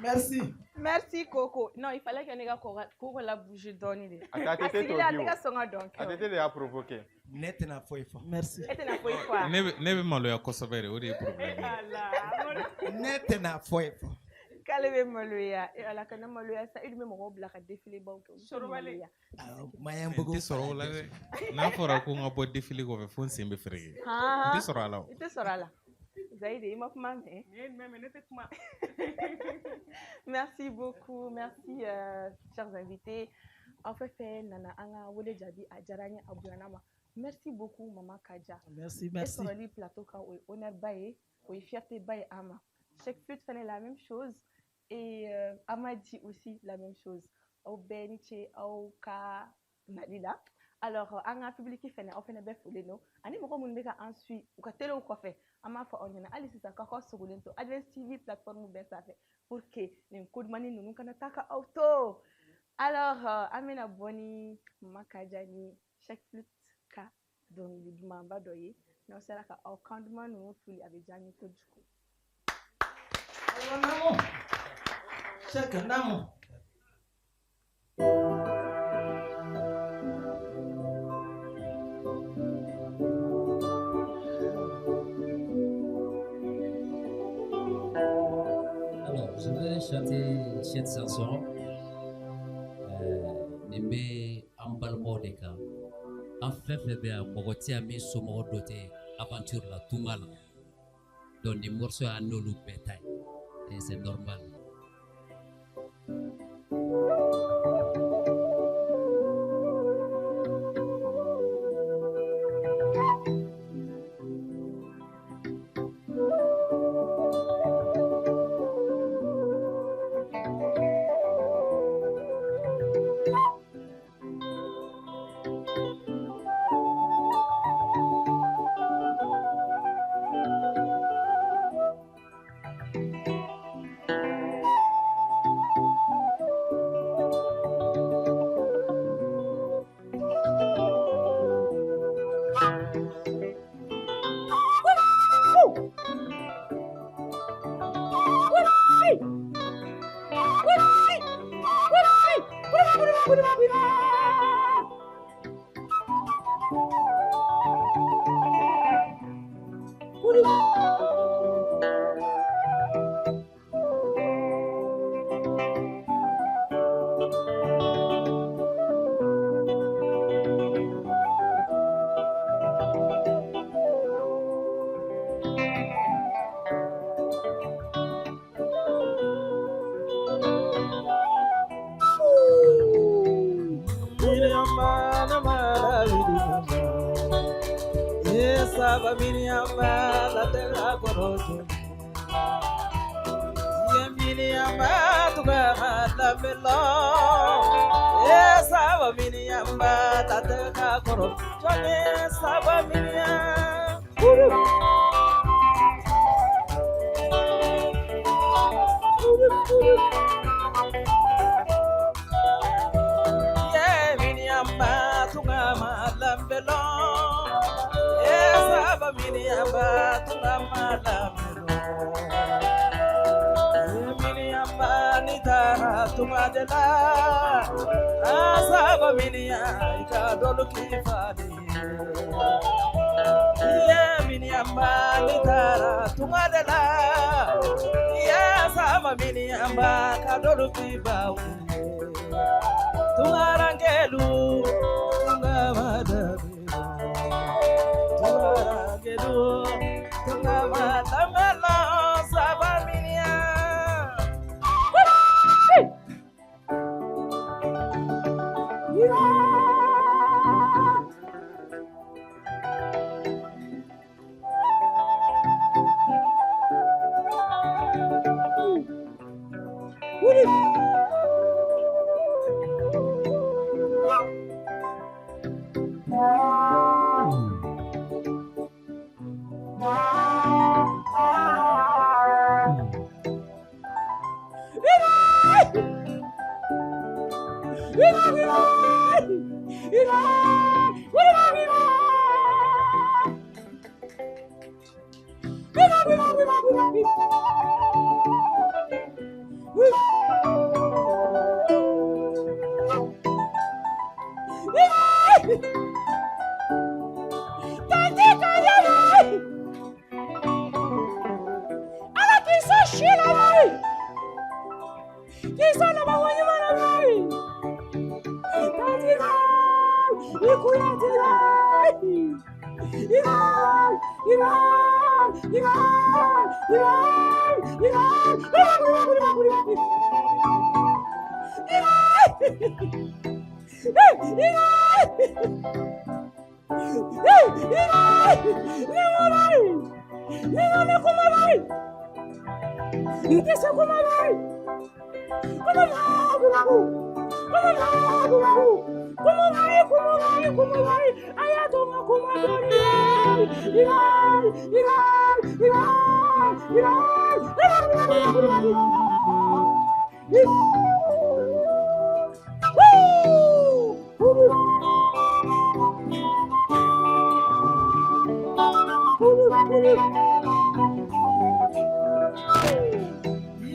Merci. merci Coco non il fallait que ne ka Coco la bouger dɔɔni de A taa a ATT sigila a t'o tɛ di ka o. sɔn ka dɔn kɛ ATT de y'a provoqué. Ne tɛna foyi fɔ. Merci. e tɛna foyi fɔ a ne bɛ maloya kosɛbɛ de o de ye problème ye. Ne tɛna foyi fɔ. k'ale bɛ maloya e ala kana maloya sa i dun bɛ mɔgɔw bila ka défilé baw kɛ olu tɛ maloya Maɲɛ n bugu. tɛ sɔrɔ o la dɛ n'a fɔra ko n ka bɔ défilé kɔfɛ fo n sen bɛ fereke n han tɛ sɔrɔ a la o. i tɛ sɔrɔ a la Zahide i ma kuma mɛn mais ne te kuma merci beaucoup merci chers invités en fait nana an ka wele jaabi a diyara n ye a bonyana ma merci beaucoup maman Kaja Merci, e merci. sɔrɔli plateau kan o ye honneur ba ye o ye fierté ba ye an ma Cheikh Flute fɛnɛ la même chose et Amadi aussi la même chose aw bɛɛ ni ce aw ka nali la alors an ka public fɛnɛ aw fɛnɛ bɛɛ folen don ani mɔgɔ minnu bɛ ka an suit u ka telew kɔfɛ an b'a fɔ aw ɲɛna hali sisan k'aw ka sogolen to Advance TV plateforme bɛɛ sanfɛ pour que nin ko dumani ninnu kana taa ka aw to alors an bɛna bɔ ni Mama Kaja ni Cheikh Flute ka dɔnkili dumanba dɔ ye n'aw sera ka aw kan duman ninnu fili a bɛ diya n ye kojugu. Namo. Check Namo. Alors, je vais chanter cette chanson. Nin bɛ an balimaw de kan. An fɛn fɛn bɛ yan, mɔgɔ tɛ yan min somɔgɔ dɔ tɛ aventure la, tunga la. Donc, nin morceau y'an n'olu bɛɛ ta ye. Et c'est normal. saba Miriamba la terra corojo. Ye Miriamba tuga la melo. Ye saba Miriamba la terra corojo. Ye saba Miriamba. Yeah, Miriamba tuga malambelo. Yeah, saba Miriamba tuga malambelo. Yeah, Miriamba nitara tuga dela. Ah, saba Miriamba ikadolu kifadi. Yeah, Miriamba nitara tuga dela. Yeah, saba Miriamba kadolu kifadi. Tungarangelu, tungamadamelo, tungarangelu, tungamadamelo, sabaminia.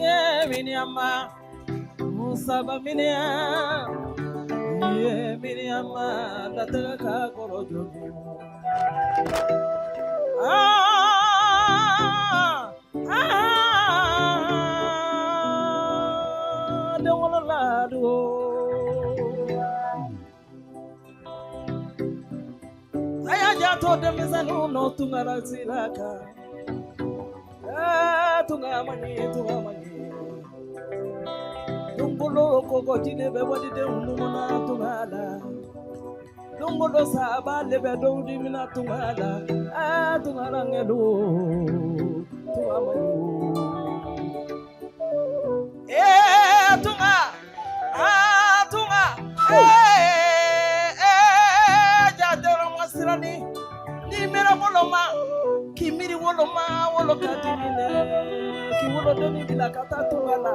Yeah, Miriamba, Musaba Minia. Yeah, Miriamba, la terra corojo. Don't wanna lie to. I told them is a no tungara silaka. Tungamani. Tungolo koko jide bebodi de unumuna tungala. Tungolo saba lebe do di mina tungala. Tungala ngelu. Tungamani. Tunga. Tunga. Jadero masirani. Ni mera boloma. Kimiri woloma wolokatine. Ki wolodoni bilakata tungala.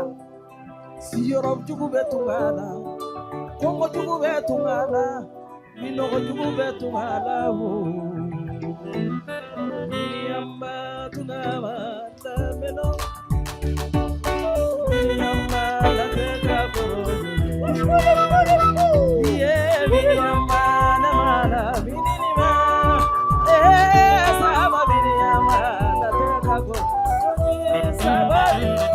Si Europe jugu betungala, Congo jugu betungala, Minogo jugu betungala. Miriamba tunama tameno, Miriamba la teka porojo. Yeah, Miriamba na mala minima, saba Miriamba la teka porojo. Saba Miriamba.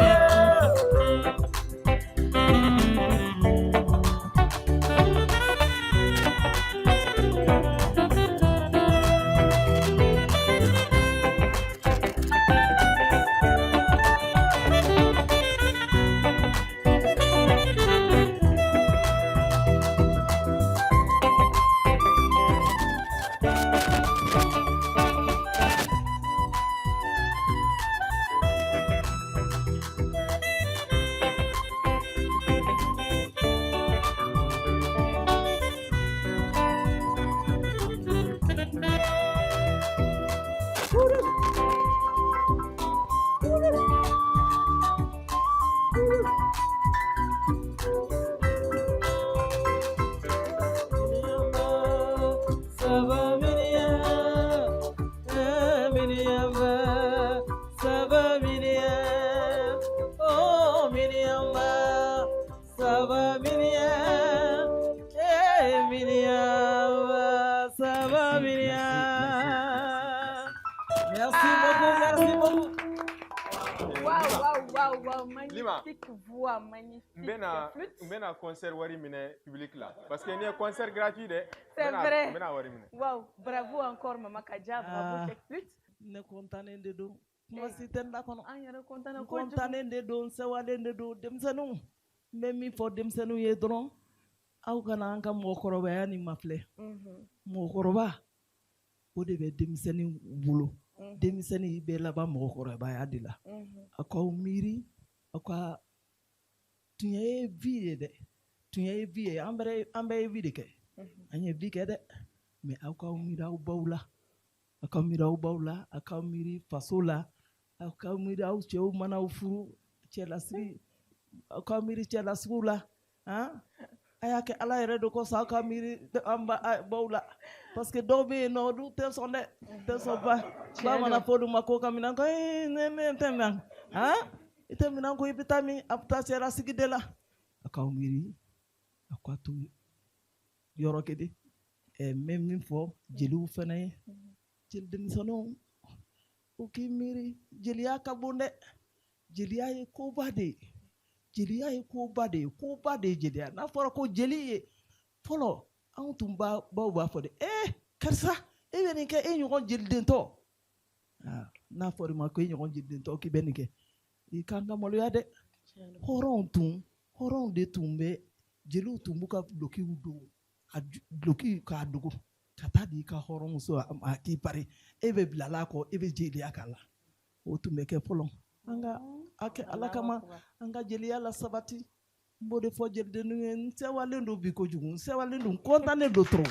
Magnifique voix, magnifique flûte. Un concert wari mine public là parce que il y a un concert gratuit de. C'est vrai. Wow, bravo encore Maman Kadja, bravo cette flûte. Ne kontanen de do. Kuma siten da kono. An yara kontana ko kontanen de do, sewalen de do demsanu. Même fo demsanu ye dron. Aw kana an ka mɔgɔkɔrɔbaya ni mafilɛ. Mɔgɔkɔrɔba o de bɛ denmisɛnnin bolo. Denmisɛnnin bɛ laban mɔgɔkɔrɔbaya de la. A k'aw miiri aw ka tun ye vie ye dɛ. Tun ye vie ye an bɛɛ ye vie de kɛ. An ye vie kɛ dɛ. Mais aw k'aw miiri aw baw la. Aw ka miiri aw baw la. Aw ka miiri faso la. Aw ka miiri aw cɛw mana aw furu cɛlasigi. Aw ka miiri cɛlasigiw la. A y'a kɛ ala yɛrɛ de kosɔn aw ka miiri an baw la parce que dɔw bɛ yen nɔ olu tɛ sɔn dɛ tɛ sɔn ba mana fɔ olu ma ko ka minɛn ko ne tɛ minɛn i tɛ minɛn ko i bɛ taa min a bɛ taa cɛlasigi de la a k'aw miiri a k'a to yɔrɔ kelen n bɛ min fɔ jeliw fana ye jeli denmisɛnninw u k'i miiri jeliya ka bon dɛ jeliya ye koba de ye. Jeliya ye koba de ye koba de ye jeliya n'a fɔra ko jeli ye fɔlɔ anw tun baw b'a fɔ de karisa e bɛ nin kɛ e ɲɔgɔn jelidentɔ n'a fɔra ma ko e ɲɔgɔn jelidentɔ k'i bɛ nin kɛ i kan ka maloya dɛ hɔrɔnw de tun bɛ jeliw tun b'u ka dulokiw don a duloki k'a dogo ka taa di i ka hɔrɔnmuso a k'i pari e bɛ bilala kɔ e bɛ jeliya k'a la o tun bɛ kɛ fɔlɔ an ka ala kama an ka jeliya la sabati n b'o de fɔ jelidenninw ye n sewalen don bi kojugu n sewalen don n kɔntannen don trop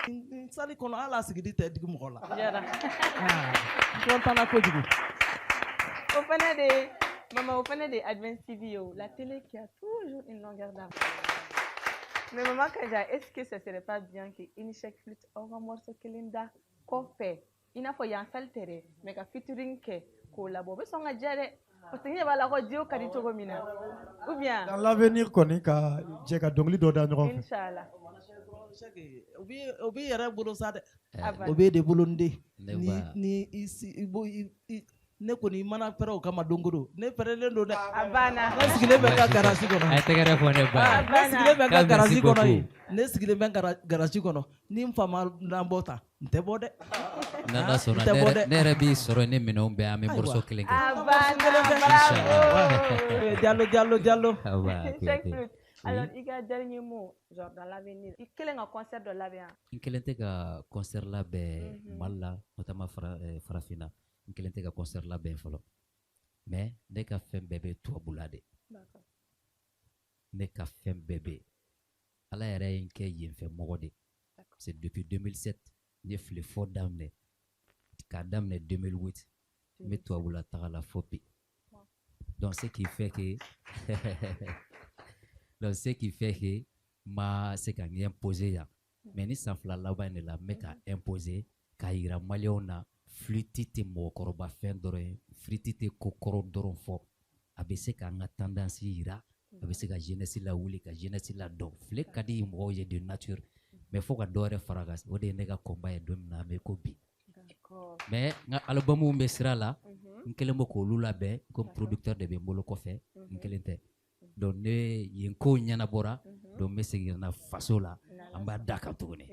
n sali kɔnɔ hali a sigili tɛ digi mɔgɔ la n kɔntanna kojugu. Au fana de maman au fana de Advance TV la télé qui a toujours une longueur d'avance. Mais Maman Kadja, est-ce que ce serait pas bien que une chaque flûte aura un morceau kelinda kɔfɛ i n'a fɔ yan sali tɛ dɛ mais ka featuring kɛ k'o labɔ o bɛ sɔn ka diya dɛ parce que n ɲɛ b'a la ko diw ka di cogo min na ou bien. Dans l'avenir kɔni ka jɛ ka dɔnkili dɔ da ɲɔgɔn fɛ. Inch'Allah. O b'i yɛrɛ bolo sa dɛ o b'e de bolo n den ni ne kɔni i mana pɛrɛ o kama don o don ne pɛrɛlen don dɛ a banna ne sigilen bɛ n ka garage kɔnɔ a ye tɛgɛrɛ fɔ ne ba ne sigilen bɛ n ka garage kɔnɔ yen ne sigilen bɛ n ka garage kɔnɔ ni n fa ma n bɔ ta n tɛ bɔ dɛ n'Ala sɔnna ne yɛrɛ b'i sɔrɔ ne minɛnw bɛɛ an bɛ morceau kelen kɛ a banna Diallo alors i ka dernier mot genre dans l'avenir i kelen ka concert dɔ labɛn n kelen tɛ ka concert labɛn Mali la notamment farafinna n kelen tɛ ka concert labɛn fɔlɔ mais ne ka fɛn bɛɛ bɛ tubabula de ne ka fɛn bɛɛ bɛ ala yɛrɛ ye n kɛ yenfɛ mɔgɔ de c'est depuis 2007 n ye file fɔ daminɛ k'a daminɛ 2008 n bɛ tubabula taga la fɔ bi donc ce qui fait que donc ce qui fait que ma se ka n imposer yan mais ni san fila laban in de la n bɛ ka imposer k'a yira maliyɛnw na flûte tɛ mɔgɔkɔrɔba fɛn dɔrɔn ye flûte tɛ ko kɔrɔ dɔrɔn fɔ a bɛ se k'an ka tendance yira a bɛ se ka jeunesse la wuli ka jeunesse la dɔn file ka di mɔgɔw ye de nature mais fo ka dɔ wɛrɛ fara kan o de ye ne ka combat ye don min na an bɛ ko bi mais n ka albumu bɛ sira la n kelen bɛ k'olu labɛn comme producteur de bɛ n bolo kɔfɛ n kelen tɛ donc ne yen kow ɲɛnabɔra donc n bɛ segin na faso la an b'a da kan tuguni.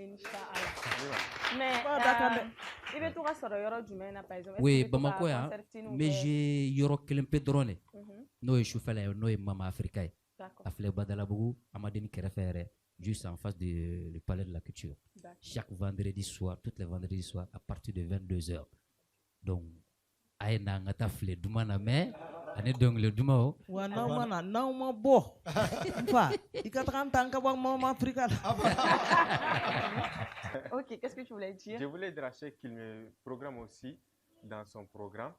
mais i bɛ to ka sɔrɔ yɔrɔ jumɛn na par exemple. oui Bamakɔ yan n bɛ jouer yɔrɔ kelen pe dɔrɔn de n'o ye sufɛla ye n'o ye Mama Africa ye a filɛ Badalabugu Amadeni kɛrɛfɛ yɛrɛ juste en face du palais de la culture chaque vendredi soir toutes les vendredis soirs à partir de 22h donc a ye na an ka taa filɛ duman na mais Ani dongle duma o. Wa nauma nauma bo. Mfa, ikatran tanka bang mom Africa. Ok, qu'est-ce que tu voulais dire? Je voulais dire à Cheikh qu'il me programme aussi dans son programme.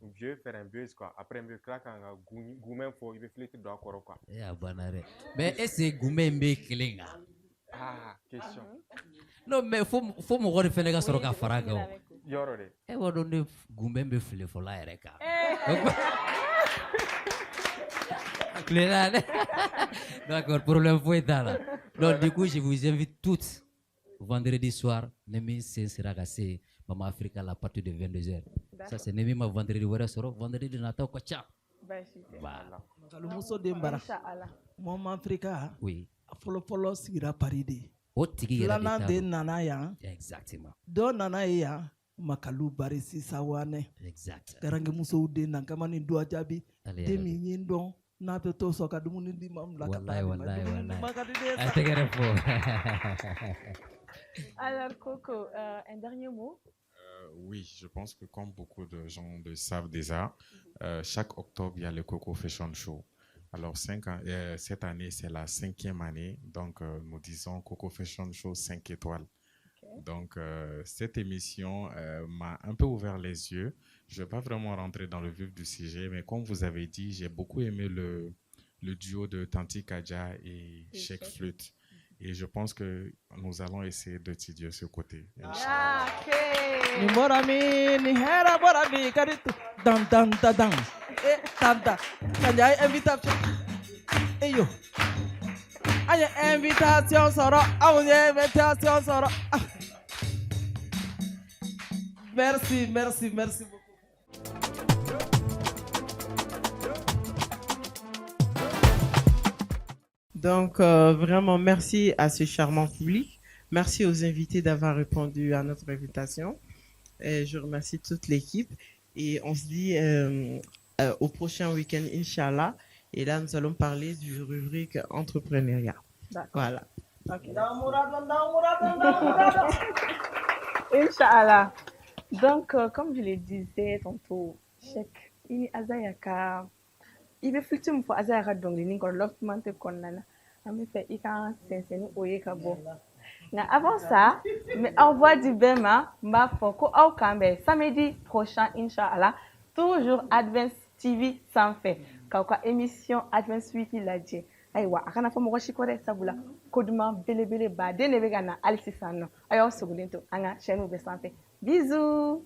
Vieux faire un buzz quoi. Après un buzz crack un gourmet faut il veut flûter droit quoi. Ya banare. Mais est-ce gourmet mbe kelinga? Ah, question. Non mais faut mo gore fenega soro ka faraga o. Yorore. E wodo ne gourmet mbe flé fo la ereka. Claire. D'accord, problème faut être là. Donc du coup, je vous invite toutes vendredi soir, Nemi sera cassé Maman Africa à partir de 22h. Ça c'est Nemi ma vendredi vendredi Natal Kocha. Voilà. Kalau muso dembara. Maman Africa. Oui. Follow sira paridi. O tigi yɛrɛ de Filanan t'a de dɔn. nana yan. Exactement. Dɔ nana ye yan. Makalu bari sisawane. Exact. Garange musow den na kama ni do jaabi. Ale Den min ye n dɔn n'a bɛ to sɔn ka dumuni di ma bila ka taa Wallahi, di ma. wallahi, Dumuni wallahi. ma ka di den A sa. tɛgɛrɛ fɔ. Alors, Coco, un dernier mot? Oui, je pense que comme beaucoup de gens le savent déjà, chaque octobre, il y a le Coco Fashion Show. Alors, cette année, c'est la 5e année. Donc, nous disons Coco Fashion Show 5 étoiles. Okay. Donc, cette émission m'a un peu ouvert les yeux. Je ne vais pas vraiment rentrer dans le vif du sujet, mais comme vous avez dit, j'ai beaucoup aimé le duo de Tanti Kadja et Cheikh Flute. Et je pense que nous allons essayer d'étudier ce côté. Ni morami ni hera borami karitu dan dan dan dan. Tanta. Kanya invitation. Eyo. Aya invitation soro. Aya invitation soro. Merci, merci, merci beaucoup. Donc, vraiment, merci à ce charmant public. Merci aux invités d'avoir répondu à notre invitation. Et je remercie toute l'équipe. Et on se dit au prochain week-end, Inch'Allah. Et là, nous allons parler du rubrique entrepreneuriat. Voilà. Okay. Inch'Allah. Donc, comme je le disais tantôt, Cheikh, il azayaka. Il veut fluctuer pour azayaka donc les ningos l'optimante konnana. Ami fait ikan senseni oyeka bo. Mais avant ça, mais envoie du bema ma foko au Kambe samedi prochain Inch'Allah. Toujours Advance TV sans fait. Kauka émission Advance Weekly la dit. Aywa akana fo mo shikore sabula koduma belebele ba de nebega na alisisano ayo sogolento anga chaîne be sans fait. Bisous.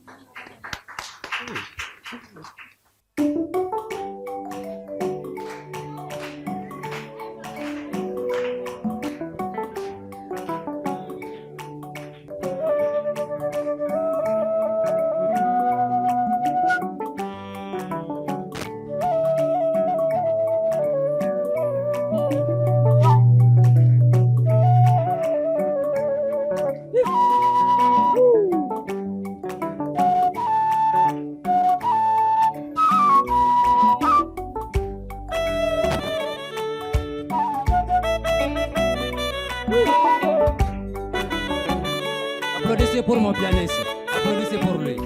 Applaudissez pour mon pianiste. Applaudissez pour lui.